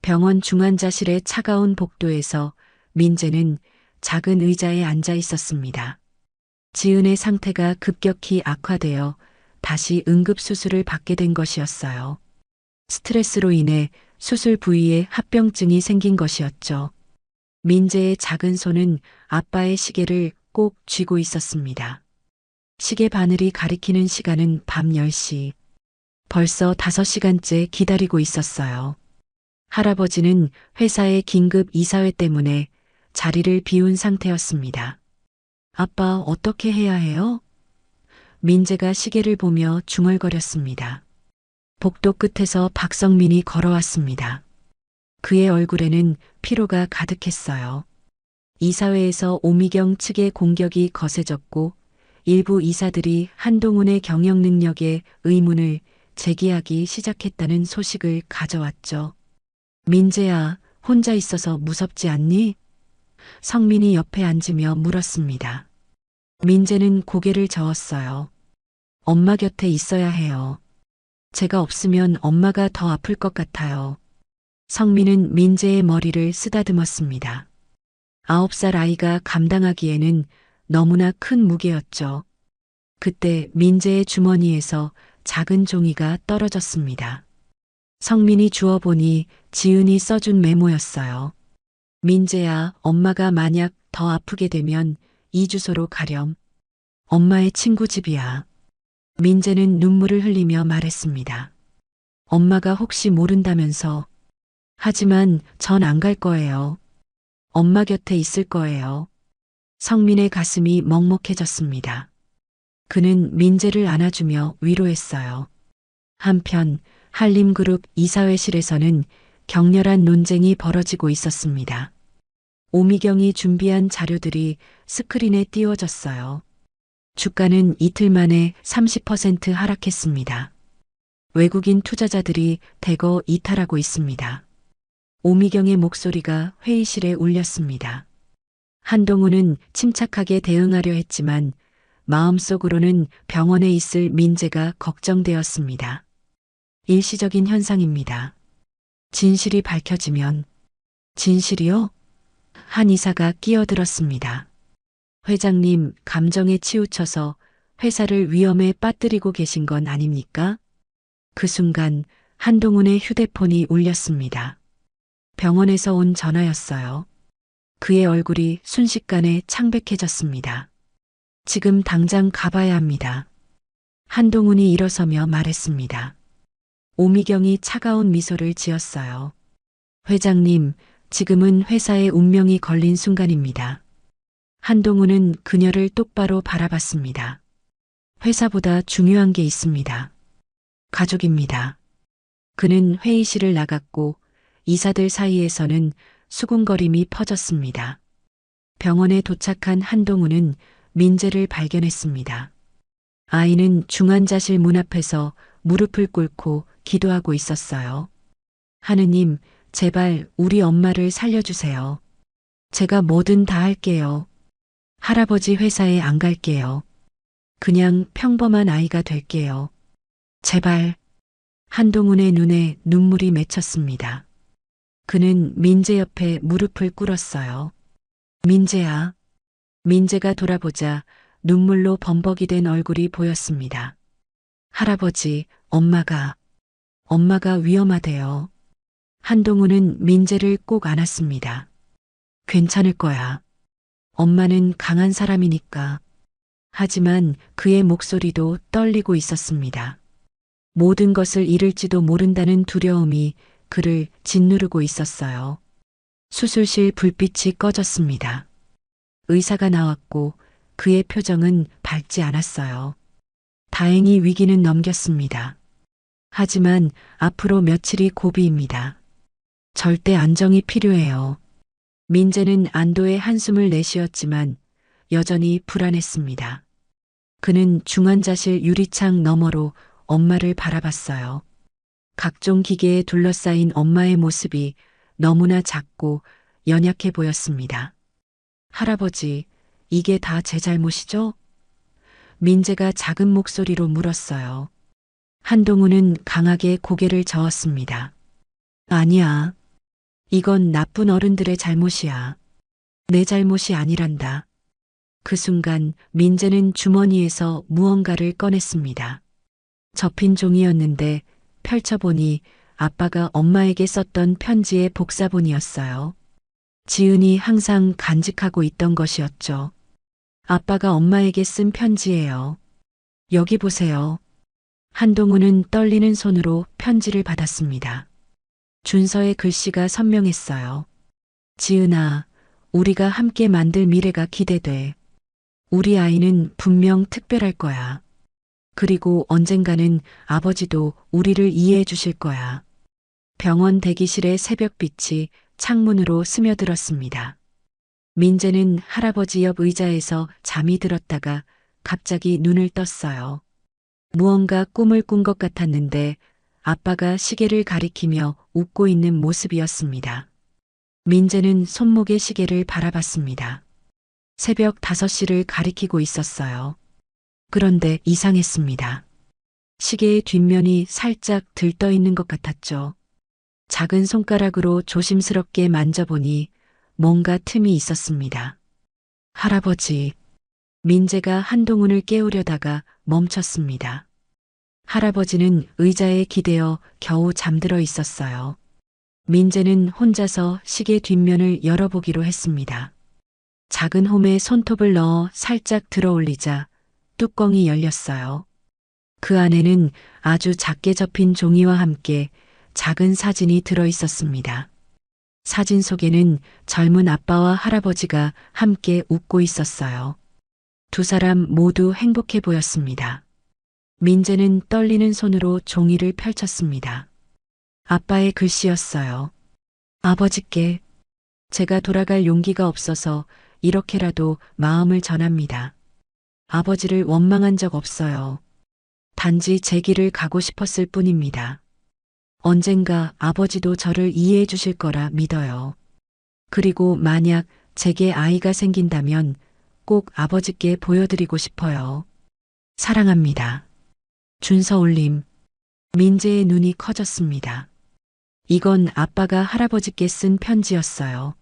병원 중환자실의 차가운 복도에서 민재는 작은 의자에 앉아 있었습니다. 지은의 상태가 급격히 악화되어 다시 응급수술을 받게 된 것이었어요. 스트레스로 인해 수술 부위에 합병증이 생긴 것이었죠. 민재의 작은 손은 아빠의 시계를 꼭 쥐고 있었습니다. 시계 바늘이 가리키는 시간은 밤 10시. 벌써 5시간째 기다리고 있었어요. 할아버지는 회사의 긴급 이사회 때문에 자리를 비운 상태였습니다. 아빠, 어떻게 해야 해요? 민재가 시계를 보며 중얼거렸습니다. 복도 끝에서 박성민이 걸어왔습니다. 그의 얼굴에는 피로가 가득했어요. 이사회에서 오미경 측의 공격이 거세졌고 일부 이사들이 한동훈의 경영 능력에 의문을 제기하기 시작했다는 소식을 가져왔죠. 민재야, 혼자 있어서 무섭지 않니? 성민이 옆에 앉으며 물었습니다. 민재는 고개를 저었어요. 엄마 곁에 있어야 해요. 제가 없으면 엄마가 더 아플 것 같아요. 성민은 민재의 머리를 쓰다듬었습니다. 9살 아이가 감당하기에는 너무나 큰 무게였죠. 그때 민재의 주머니에서 작은 종이가 떨어졌습니다. 성민이 주워보니 지은이 써준 메모였어요. 민재야, 엄마가 만약 더 아프게 되면 이 주소로 가렴. 엄마의 친구 집이야. 민재는 눈물을 흘리며 말했습니다. 엄마가 혹시 모른다면서. 하지만 전 안 갈 거예요. 엄마 곁에 있을 거예요. 성민의 가슴이 먹먹해졌습니다. 그는 민재를 안아주며 위로했어요. 한편 한림그룹 이사회실에서는 격렬한 논쟁이 벌어지고 있었습니다. 오미경이 준비한 자료들이 스크린에 띄워졌어요. 주가는 이틀 만에 30% 하락했습니다. 외국인 투자자들이 대거 이탈하고 있습니다. 오미경의 목소리가 회의실에 울렸습니다. 한동훈은 침착하게 대응하려 했지만 마음속으로는 병원에 있을 민재가 걱정되었습니다. 일시적인 현상입니다. 진실이 밝혀지면. 진실이요? 한 이사가 끼어들었습니다. 회장님, 감정에 치우쳐서 회사를 위험에 빠뜨리고 계신 건 아닙니까? 그 순간 한동훈의 휴대폰이 울렸습니다. 병원에서 온 전화였어요. 그의 얼굴이 순식간에 창백해졌습니다. 지금 당장 가봐야 합니다. 한동훈이 일어서며 말했습니다. 오미경이 차가운 미소를 지었어요. 회장님, 지금은 회사의 운명이 걸린 순간입니다. 한동훈은 그녀를 똑바로 바라봤습니다. 회사보다 중요한 게 있습니다. 가족입니다. 그는 회의실을 나갔고 이사들 사이에서는 수군거림이 퍼졌습니다. 병원에 도착한 한동훈은 민재를 발견했습니다. 아이는 중환자실 문 앞에서 무릎을 꿇고 기도하고 있었어요. 하느님, 제발 우리 엄마를 살려주세요. 제가 뭐든 다 할게요. 할아버지 회사에 안 갈게요. 그냥 평범한 아이가 될게요. 제발. 한동훈의 눈에 눈물이 맺혔습니다. 그는 민재 옆에 무릎을 꿇었어요. 민재야. 민재가 돌아보자 눈물로 범벅이 된 얼굴이 보였습니다. 할아버지, 엄마가 위험하대요. 한동훈은 민재를 꼭 안았습니다. 괜찮을 거야. 엄마는 강한 사람이니까. 하지만 그의 목소리도 떨리고 있었습니다. 모든 것을 잃을지도 모른다는 두려움이 그를 짓누르고 있었어요. 수술실 불빛이 꺼졌습니다. 의사가 나왔고 그의 표정은 밝지 않았어요. 다행히 위기는 넘겼습니다. 하지만 앞으로 며칠이 고비입니다. 절대 안정이 필요해요. 민재는 안도의 한숨을 내쉬었지만 여전히 불안했습니다. 그는 중환자실 유리창 너머로 엄마를 바라봤어요. 각종 기계에 둘러싸인 엄마의 모습이 너무나 작고 연약해 보였습니다. 할아버지, 이게 다 제 잘못이죠? 민재가 작은 목소리로 물었어요. 한동훈은 강하게 고개를 저었습니다. 아니야. 이건 나쁜 어른들의 잘못이야. 내 잘못이 아니란다. 그 순간 민재는 주머니에서 무언가를 꺼냈습니다. 접힌 종이였는데 펼쳐보니 아빠가 엄마에게 썼던 편지의 복사본이었어요. 지은이 항상 간직하고 있던 것이었죠. 아빠가 엄마에게 쓴 편지예요. 여기 보세요. 한동훈은 떨리는 손으로 편지를 받았습니다. 준서의 글씨가 선명했어요. 지은아, 우리가 함께 만들 미래가 기대돼. 우리 아이는 분명 특별할 거야. 그리고 언젠가는 아버지도 우리를 이해해 주실 거야. 병원 대기실의 새벽빛이 창문으로 스며들었습니다. 민재는 할아버지 옆 의자에서 잠이 들었다가 갑자기 눈을 떴어요. 무언가 꿈을 꾼 것 같았는데 아빠가 시계를 가리키며 웃고 있는 모습이었습니다. 민재는 손목의 시계를 바라봤습니다. 새벽 5시를 가리키고 있었어요. 그런데 이상했습니다. 시계의 뒷면이 살짝 들떠 있는 것 같았죠. 작은 손가락으로 조심스럽게 만져보니 뭔가 틈이 있었습니다. 할아버지, 민재가 한동훈을 깨우려다가 멈췄습니다. 할아버지는 의자에 기대어 겨우 잠들어 있었어요. 민재는 혼자서 시계 뒷면을 열어보기로 했습니다. 작은 홈에 손톱을 넣어 살짝 들어 올리자 뚜껑이 열렸어요. 그 안에는 아주 작게 접힌 종이와 함께 작은 사진이 들어 있었습니다. 사진 속에는 젊은 아빠와 할아버지가 함께 웃고 있었어요. 두 사람 모두 행복해 보였습니다. 민재는 떨리는 손으로 종이를 펼쳤습니다. 아빠의 글씨였어요. 아버지께 제가 돌아갈 용기가 없어서 이렇게라도 마음을 전합니다. 아버지를 원망한 적 없어요. 단지 제 길을 가고 싶었을 뿐입니다. 언젠가 아버지도 저를 이해해 주실 거라 믿어요. 그리고 만약 제게 아이가 생긴다면 꼭 아버지께 보여드리고 싶어요. 사랑합니다. 준서 올림. 민재의 눈이 커졌습니다. 이건 아빠가 할아버지께 쓴 편지였어요.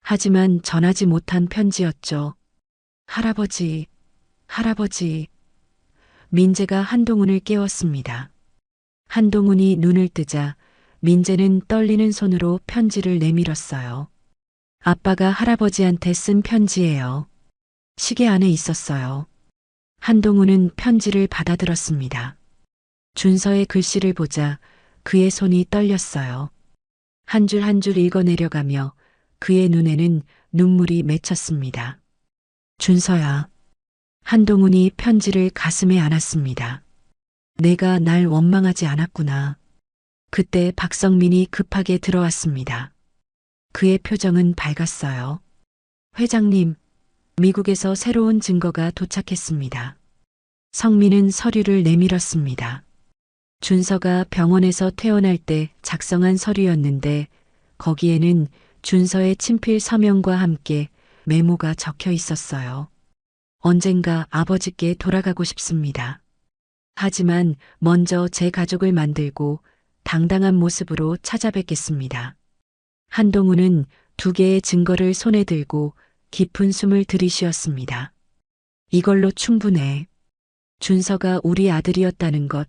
하지만 전하지 못한 편지였죠. 할아버지, 할아버지. 민재가 한동훈을 깨웠습니다. 한동훈이 눈을 뜨자 민재는 떨리는 손으로 편지를 내밀었어요. 아빠가 할아버지한테 쓴 편지예요. 시계 안에 있었어요. 한동훈은 편지를 받아들었습니다. 준서의 글씨를 보자 그의 손이 떨렸어요. 한 줄 한 줄 읽어내려가며 그의 눈에는 눈물이 맺혔습니다. 준서야. 한동훈이 편지를 가슴에 안았습니다. 내가 날 원망하지 않았구나. 그때 박성민이 급하게 들어왔습니다. 그의 표정은 밝았어요. 회장님, 미국에서 새로운 증거가 도착했습니다. 성민은 서류를 내밀었습니다. 준서가 병원에서 퇴원할 때 작성한 서류였는데 거기에는 준서의 친필 서명과 함께 메모가 적혀 있었어요. 언젠가 아버지께 돌아가고 싶습니다. 하지만 먼저 제 가족을 만들고 당당한 모습으로 찾아뵙겠습니다. 한동훈은 두 개의 증거를 손에 들고 깊은 숨을 들이쉬었습니다. 이걸로 충분해. 준서가 우리 아들이었다는 것,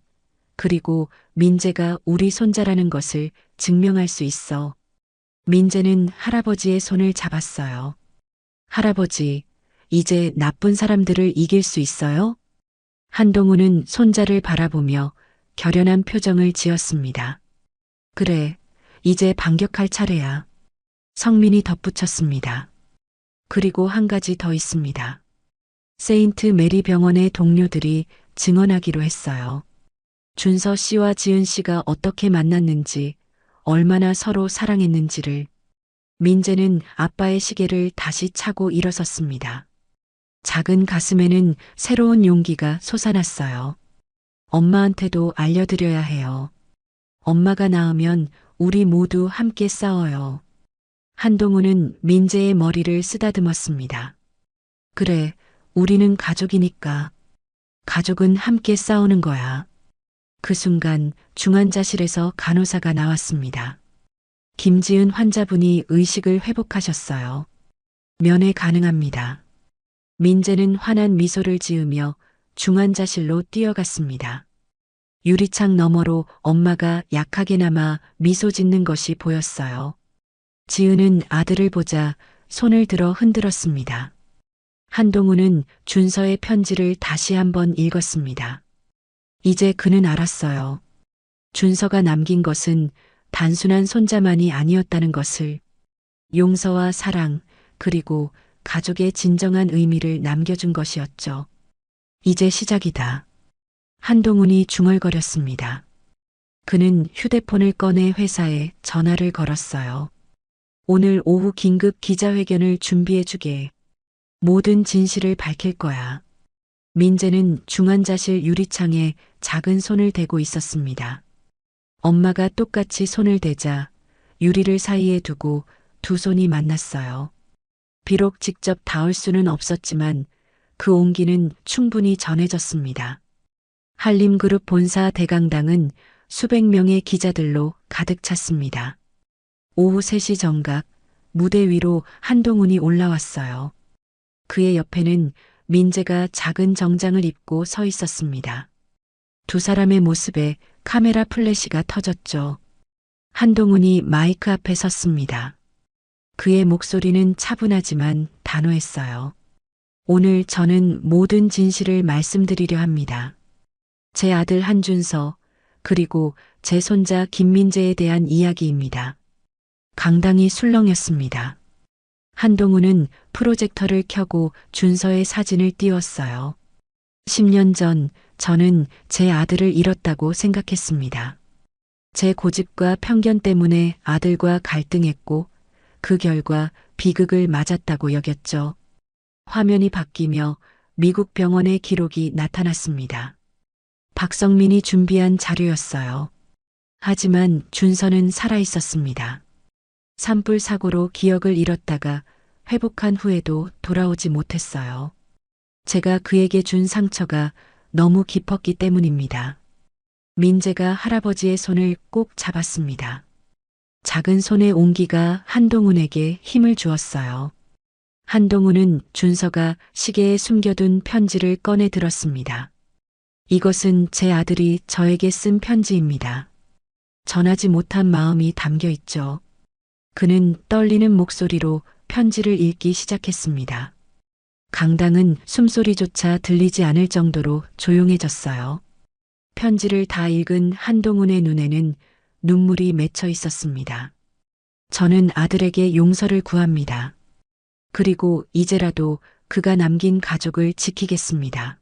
그리고 민재가 우리 손자라는 것을 증명할 수 있어. 민재는 할아버지의 손을 잡았어요. 할아버지, 이제 나쁜 사람들을 이길 수 있어요? 한동훈은 손자를 바라보며 결연한 표정을 지었습니다. 그래, 이제 반격할 차례야. 성민이 덧붙였습니다. 그리고 한 가지 더 있습니다. 세인트 메리 병원의 동료들이 증언하기로 했어요. 준서 씨와 지은 씨가 어떻게 만났는지, 얼마나 서로 사랑했는지를. 민재는 아빠의 시계를 다시 차고 일어섰습니다. 작은 가슴에는 새로운 용기가 솟아났어요. 엄마한테도 알려드려야 해요. 엄마가 낳으면 우리 모두 함께 싸워요. 한동훈은 민재의 머리를 쓰다듬었습니다. 그래, 우리는 가족이니까. 가족은 함께 싸우는 거야. 그 순간 중환자실에서 간호사가 나왔습니다. 김지은 환자분이 의식을 회복하셨어요. 면회 가능합니다. 민재는 환한 미소를 지으며 중환자실로 뛰어갔습니다. 유리창 너머로 엄마가 약하게나마 미소 짓는 것이 보였어요. 지은은 아들을 보자 손을 들어 흔들었습니다. 한동훈은 준서의 편지를 다시 한번 읽었습니다. 이제 그는 알았어요. 준서가 남긴 것은 단순한 손자만이 아니었다는 것을. 용서와 사랑, 그리고 가족의 진정한 의미를 남겨준 것이었죠. 이제 시작이다. 한동훈이 중얼거렸습니다. 그는 휴대폰을 꺼내 회사에 전화를 걸었어요. 오늘 오후 긴급 기자회견을 준비해주게. 모든 진실을 밝힐 거야. 민재는 중환자실 유리창에 작은 손을 대고 있었습니다. 엄마가 똑같이 손을 대자 유리를 사이에 두고 두 손이 만났어요. 비록 직접 닿을 수는 없었지만 그 온기는 충분히 전해졌습니다. 한림그룹 본사 대강당은 수백 명의 기자들로 가득 찼습니다. 오후 3시 정각 무대 위로 한동훈이 올라왔어요. 그의 옆에는 민재가 작은 정장을 입고 서 있었습니다. 두 사람의 모습에 카메라 플래시가 터졌죠. 한동훈이 마이크 앞에 섰습니다. 그의 목소리는 차분하지만 단호했어요. 오늘 저는 모든 진실을 말씀드리려 합니다. 제 아들 한준서, 그리고 제 손자 김민재에 대한 이야기입니다. 강당이 술렁였습니다. 한동훈은 프로젝터를 켜고 준서의 사진을 띄웠어요. 10년 전 저는 제 아들을 잃었다고 생각했습니다. 제 고집과 편견 때문에 아들과 갈등했고 그 결과 비극을 맞았다고 여겼죠. 화면이 바뀌며 미국 병원의 기록이 나타났습니다. 박성민이 준비한 자료였어요. 하지만 준서는 살아있었습니다. 산불 사고로 기억을 잃었다가 회복한 후에도 돌아오지 못했어요. 제가 그에게 준 상처가 너무 깊었기 때문입니다. 민재가 할아버지의 손을 꼭 잡았습니다. 작은 손의 온기가 한동훈에게 힘을 주었어요. 한동훈은 준서가 시계에 숨겨둔 편지를 꺼내 들었습니다. 이것은 제 아들이 저에게 쓴 편지입니다. 전하지 못한 마음이 담겨 있죠. 그는 떨리는 목소리로 편지를 읽기 시작했습니다. 강당은 숨소리조차 들리지 않을 정도로 조용해졌어요. 편지를 다 읽은 한동훈의 눈에는 눈물이 맺혀 있었습니다. 저는 아들에게 용서를 구합니다. 그리고 이제라도 그가 남긴 가족을 지키겠습니다.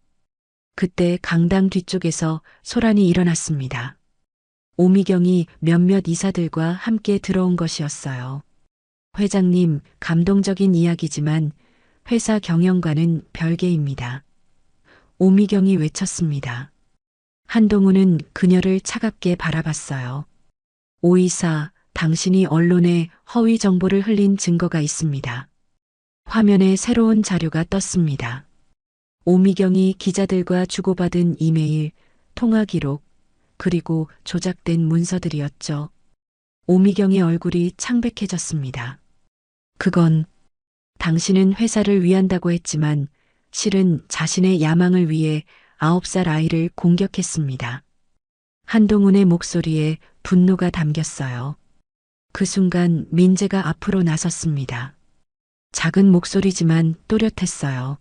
그때 강당 뒤쪽에서 소란이 일어났습니다. 오미경이 몇몇 이사들과 함께 들어온 것이었어요. 회장님, 감동적인 이야기지만 회사 경영과는 별개입니다. 오미경이 외쳤습니다. 한동훈은 그녀를 차갑게 바라봤어요. 오 이사, 당신이 언론에 허위 정보를 흘린 증거가 있습니다. 화면에 새로운 자료가 떴습니다. 오미경이 기자들과 주고받은 이메일, 통화 기록, 그리고 조작된 문서들이었죠. 오미경의 얼굴이 창백해졌습니다. 그건 당신은 회사를 위한다고 했지만 실은 자신의 야망을 위해 9살 아이를 공격했습니다. 한동훈의 목소리에 분노가 담겼어요. 그 순간 민재가 앞으로 나섰습니다. 작은 목소리지만 또렷했어요.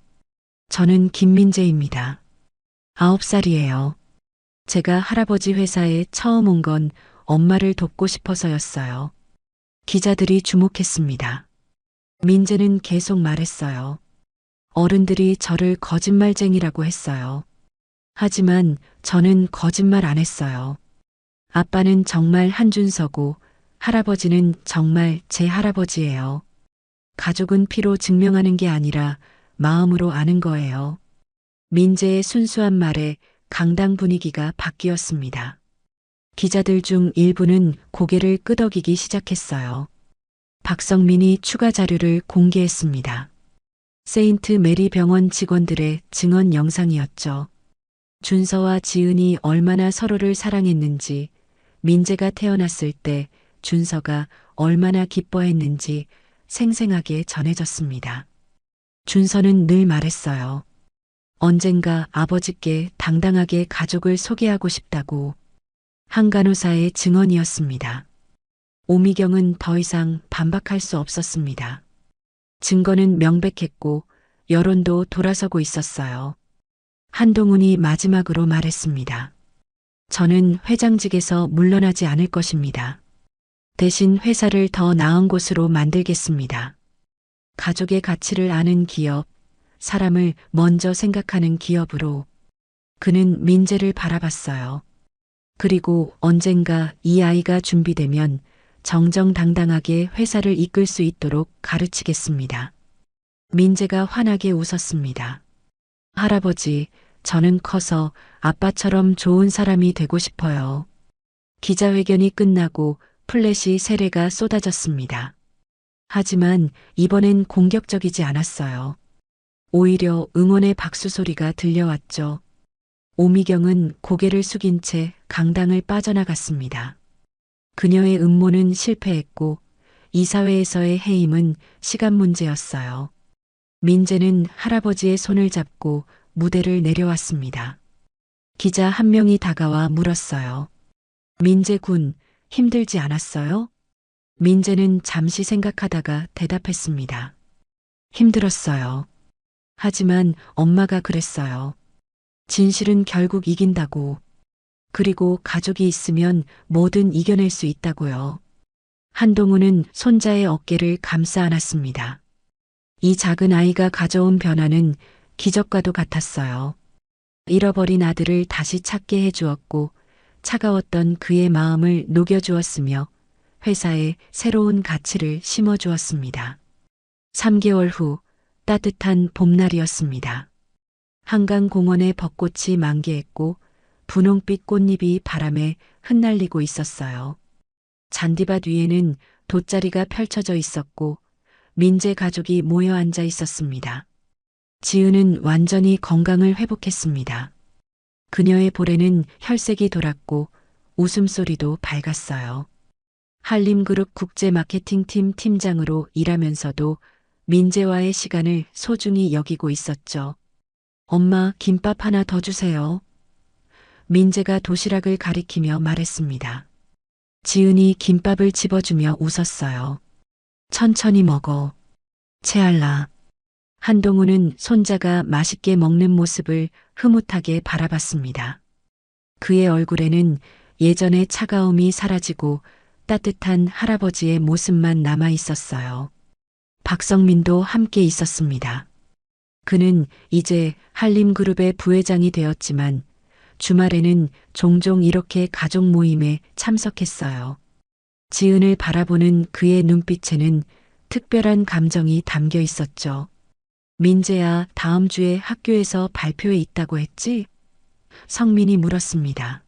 저는 김민재입니다. 9살이에요. 제가 할아버지 회사에 처음 온 건 엄마를 돕고 싶어서였어요. 기자들이 주목했습니다. 민재는 계속 말했어요. 어른들이 저를 거짓말쟁이라고 했어요. 하지만 저는 거짓말 안 했어요. 아빠는 정말 한준서고 할아버지는 정말 제 할아버지예요. 가족은 피로 증명하는 게 아니라 마음으로 아는 거예요. 민재의 순수한 말에 강당 분위기가 바뀌었습니다. 기자들 중 일부는 고개를 끄덕이기 시작했어요. 박성민이 추가 자료를 공개했습니다. 세인트 메리 병원 직원들의 증언 영상이었죠. 준서와 지은이 얼마나 서로를 사랑했는지, 민재가 태어났을 때 준서가 얼마나 기뻐했는지 생생하게 전해졌습니다. 준서는 늘 말했어요. 언젠가 아버지께 당당하게 가족을 소개하고 싶다고. 한 간호사의 증언이었습니다. 오미경은 더 이상 반박할 수 없었습니다. 증거는 명백했고 여론도 돌아서고 있었어요. 한동훈이 마지막으로 말했습니다. 저는 회장직에서 물러나지 않을 것입니다. 대신 회사를 더 나은 곳으로 만들겠습니다. 가족의 가치를 아는 기업, 사람을 먼저 생각하는 기업으로. 그는 민재를 바라봤어요. 그리고 언젠가 이 아이가 준비되면 정정당당하게 회사를 이끌 수 있도록 가르치겠습니다. 민재가 환하게 웃었습니다. 할아버지, 저는 커서 아빠처럼 좋은 사람이 되고 싶어요. 기자회견이 끝나고 플래시 세례가 쏟아졌습니다. 하지만 이번엔 공격적이지 않았어요. 오히려 응원의 박수 소리가 들려왔죠. 오미경은 고개를 숙인 채 강당을 빠져나갔습니다. 그녀의 음모는 실패했고 이사회에서의 해임은 시간 문제였어요. 민재는 할아버지의 손을 잡고 무대를 내려왔습니다. 기자 한 명이 다가와 물었어요. 민재 군, 힘들지 않았어요? 민재는 잠시 생각하다가 대답했습니다. 힘들었어요. 하지만 엄마가 그랬어요. 진실은 결국 이긴다고. 그리고 가족이 있으면 뭐든 이겨낼 수 있다고요. 한동훈은 손자의 어깨를 감싸 안았습니다. 이 작은 아이가 가져온 변화는 기적과도 같았어요. 잃어버린 아들을 다시 찾게 해주었고 차가웠던 그의 마음을 녹여주었으며 회사에 새로운 가치를 심어주었습니다. 3개월 후 따뜻한 봄날이었습니다. 한강공원의 벚꽃이 만개했고 분홍빛 꽃잎이 바람에 흩날리고 있었어요. 잔디밭 위에는 돗자리가 펼쳐져 있었고 민재 가족이 모여 앉아 있었습니다. 지은은 완전히 건강을 회복했습니다. 그녀의 볼에는 혈색이 돌았고 웃음소리도 밝았어요. 한림그룹 국제마케팅팀 팀장으로 일하면서도 민재와의 시간을 소중히 여기고 있었죠. 엄마, 김밥 하나 더 주세요. 민재가 도시락을 가리키며 말했습니다. 지은이 김밥을 집어주며 웃었어요. 천천히 먹어. 채알라. 한동훈은 손자가 맛있게 먹는 모습을 흐뭇하게 바라봤습니다. 그의 얼굴에는 예전의 차가움이 사라지고 따뜻한 할아버지의 모습만 남아 있었어요. 박성민도 함께 있었습니다. 그는 이제 한림그룹의 부회장이 되었지만 주말에는 종종 이렇게 가족 모임에 참석했어요. 지은을 바라보는 그의 눈빛에는 특별한 감정이 담겨 있었죠. 민재야, 다음 주에 학교에서 발표회 있다고 했지? 성민이 물었습니다.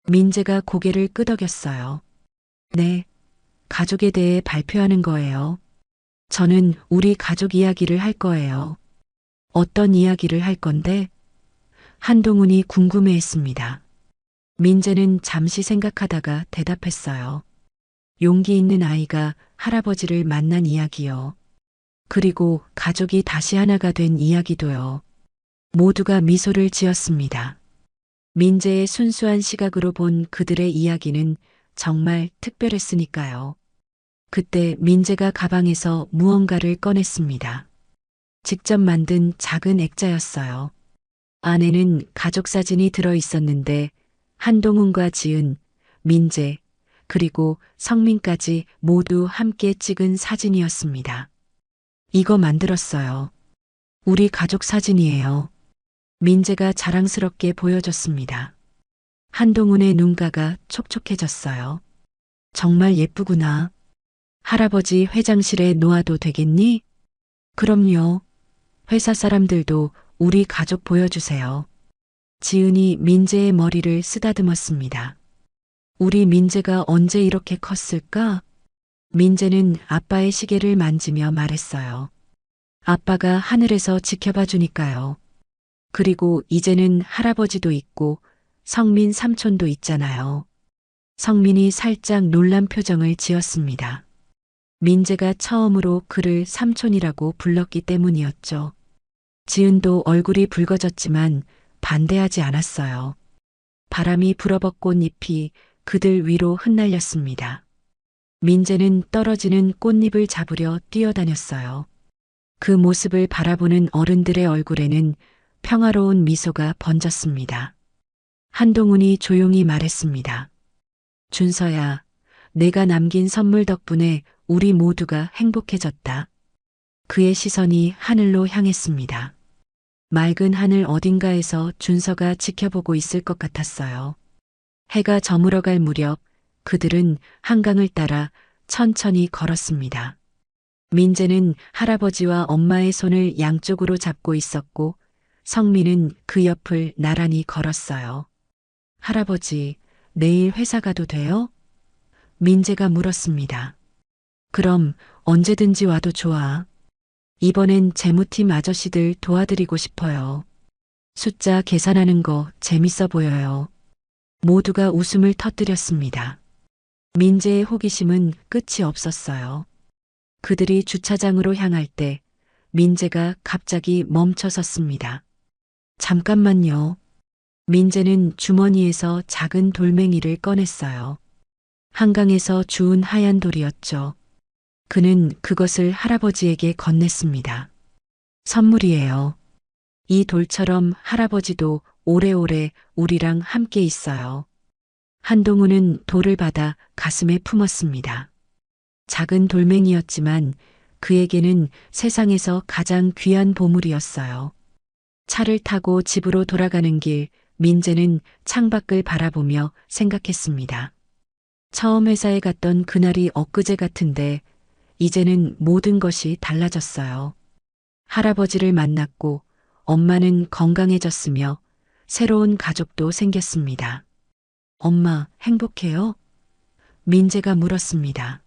민재가 고개를 끄덕였어요. 네, 가족에 대해 발표하는 거예요. 저는 우리 가족 이야기를 할 거예요. 어떤 이야기를 할 건데? 한동훈이 궁금해했습니다. 민재는 잠시 생각하다가 대답했어요. 용기 있는 아이가 할아버지를 만난 이야기요. 그리고 가족이 다시 하나가 된 이야기도요. 모두가 미소를 지었습니다. 민재의 순수한 시각으로 본 그들의 이야기는 정말 특별했으니까요. 그때 민재가 가방에서 무언가를 꺼냈습니다. 직접 만든 작은 액자였어요. 안에는 가족 사진이 들어 있었는데 한동훈과 지은, 민재, 그리고 성민까지 모두 함께 찍은 사진이었습니다. 이거 만들었어요. 우리 가족 사진이에요. 민재가 자랑스럽게 보여줬습니다. 한동훈의 눈가가 촉촉해졌어요. 정말 예쁘구나. 할아버지 회장실에 놓아도 되겠니? 그럼요. 회사 사람들도 우리 가족 보여주세요. 지은이 민재의 머리를 쓰다듬었습니다. 우리 민재가 언제 이렇게 컸을까? 민재는 아빠의 시계를 만지며 말했어요. 아빠가 하늘에서 지켜봐 주니까요. 그리고 이제는 할아버지도 있고 성민 삼촌도 있잖아요. 성민이 살짝 놀란 표정을 지었습니다. 민재가 처음으로 그를 삼촌이라고 불렀기 때문이었죠. 지은도 얼굴이 붉어졌지만 반대하지 않았어요. 바람이 불어벗고 꽃잎이 그들 위로 흩날렸습니다. 민재는 떨어지는 꽃잎을 잡으려 뛰어다녔어요. 그 모습을 바라보는 어른들의 얼굴에는 평화로운 미소가 번졌습니다. 한동훈이 조용히 말했습니다. 준서야, 내가 남긴 선물 덕분에 우리 모두가 행복해졌다. 그의 시선이 하늘로 향했습니다. 맑은 하늘 어딘가에서 준서가 지켜보고 있을 것 같았어요. 해가 저물어갈 무렵 그들은 한강을 따라 천천히 걸었습니다. 민재는 할아버지와 엄마의 손을 양쪽으로 잡고 있었고 성민은 그 옆을 나란히 걸었어요. 할아버지, 내일 회사 가도 돼요? 민재가 물었습니다. 그럼 언제든지 와도 좋아. 이번엔 재무팀 아저씨들 도와드리고 싶어요. 숫자 계산하는 거 재밌어 보여요. 모두가 웃음을 터뜨렸습니다. 민재의 호기심은 끝이 없었어요. 그들이 주차장으로 향할 때 민재가 갑자기 멈춰 섰습니다. 잠깐만요. 민재는 주머니에서 작은 돌멩이를 꺼냈어요. 한강에서 주운 하얀 돌이었죠. 그는 그것을 할아버지에게 건넸습니다. 선물이에요. 이 돌처럼 할아버지도 오래오래 우리랑 함께 있어요. 한동훈은 돌을 받아 가슴에 품었습니다. 작은 돌멩이였지만 그에게는 세상에서 가장 귀한 보물이었어요. 차를 타고 집으로 돌아가는 길, 민재는 창밖을 바라보며 생각했습니다. 처음 회사에 갔던 그날이 엊그제 같은데 이제는 모든 것이 달라졌어요. 할아버지를 만났고 엄마는 건강해졌으며 새로운 가족도 생겼습니다. 엄마, 행복해요? 민재가 물었습니다.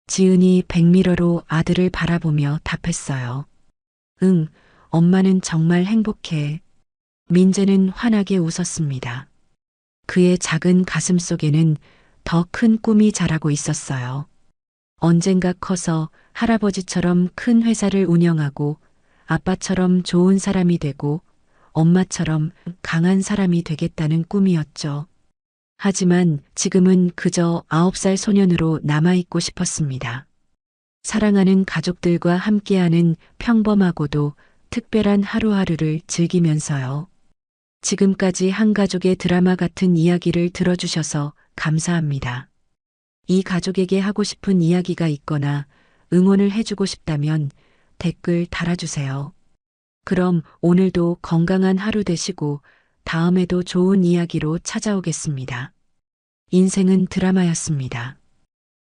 지은이 백미러로 아들을 바라보며 답했어요. 응, 엄마는 정말 행복해. 민재는 환하게 웃었습니다. 그의 작은 가슴 속에는 더 큰 꿈이 자라고 있었어요. 언젠가 커서 할아버지처럼 큰 회사를 운영하고 아빠처럼 좋은 사람이 되고 엄마처럼 강한 사람이 되겠다는 꿈이었죠. 하지만 지금은 그저 9살 소년으로 남아있고 싶었습니다. 사랑하는 가족들과 함께하는 평범하고도 특별한 하루하루를 즐기면서요. 지금까지 한 가족의 드라마 같은 이야기를 들어주셔서 감사합니다. 이 가족에게 하고 싶은 이야기가 있거나 응원을 해주고 싶다면 댓글 달아주세요. 그럼 오늘도 건강한 하루 되시고 다음에도 좋은 이야기로 찾아오겠습니다. 인생은 드라마였습니다.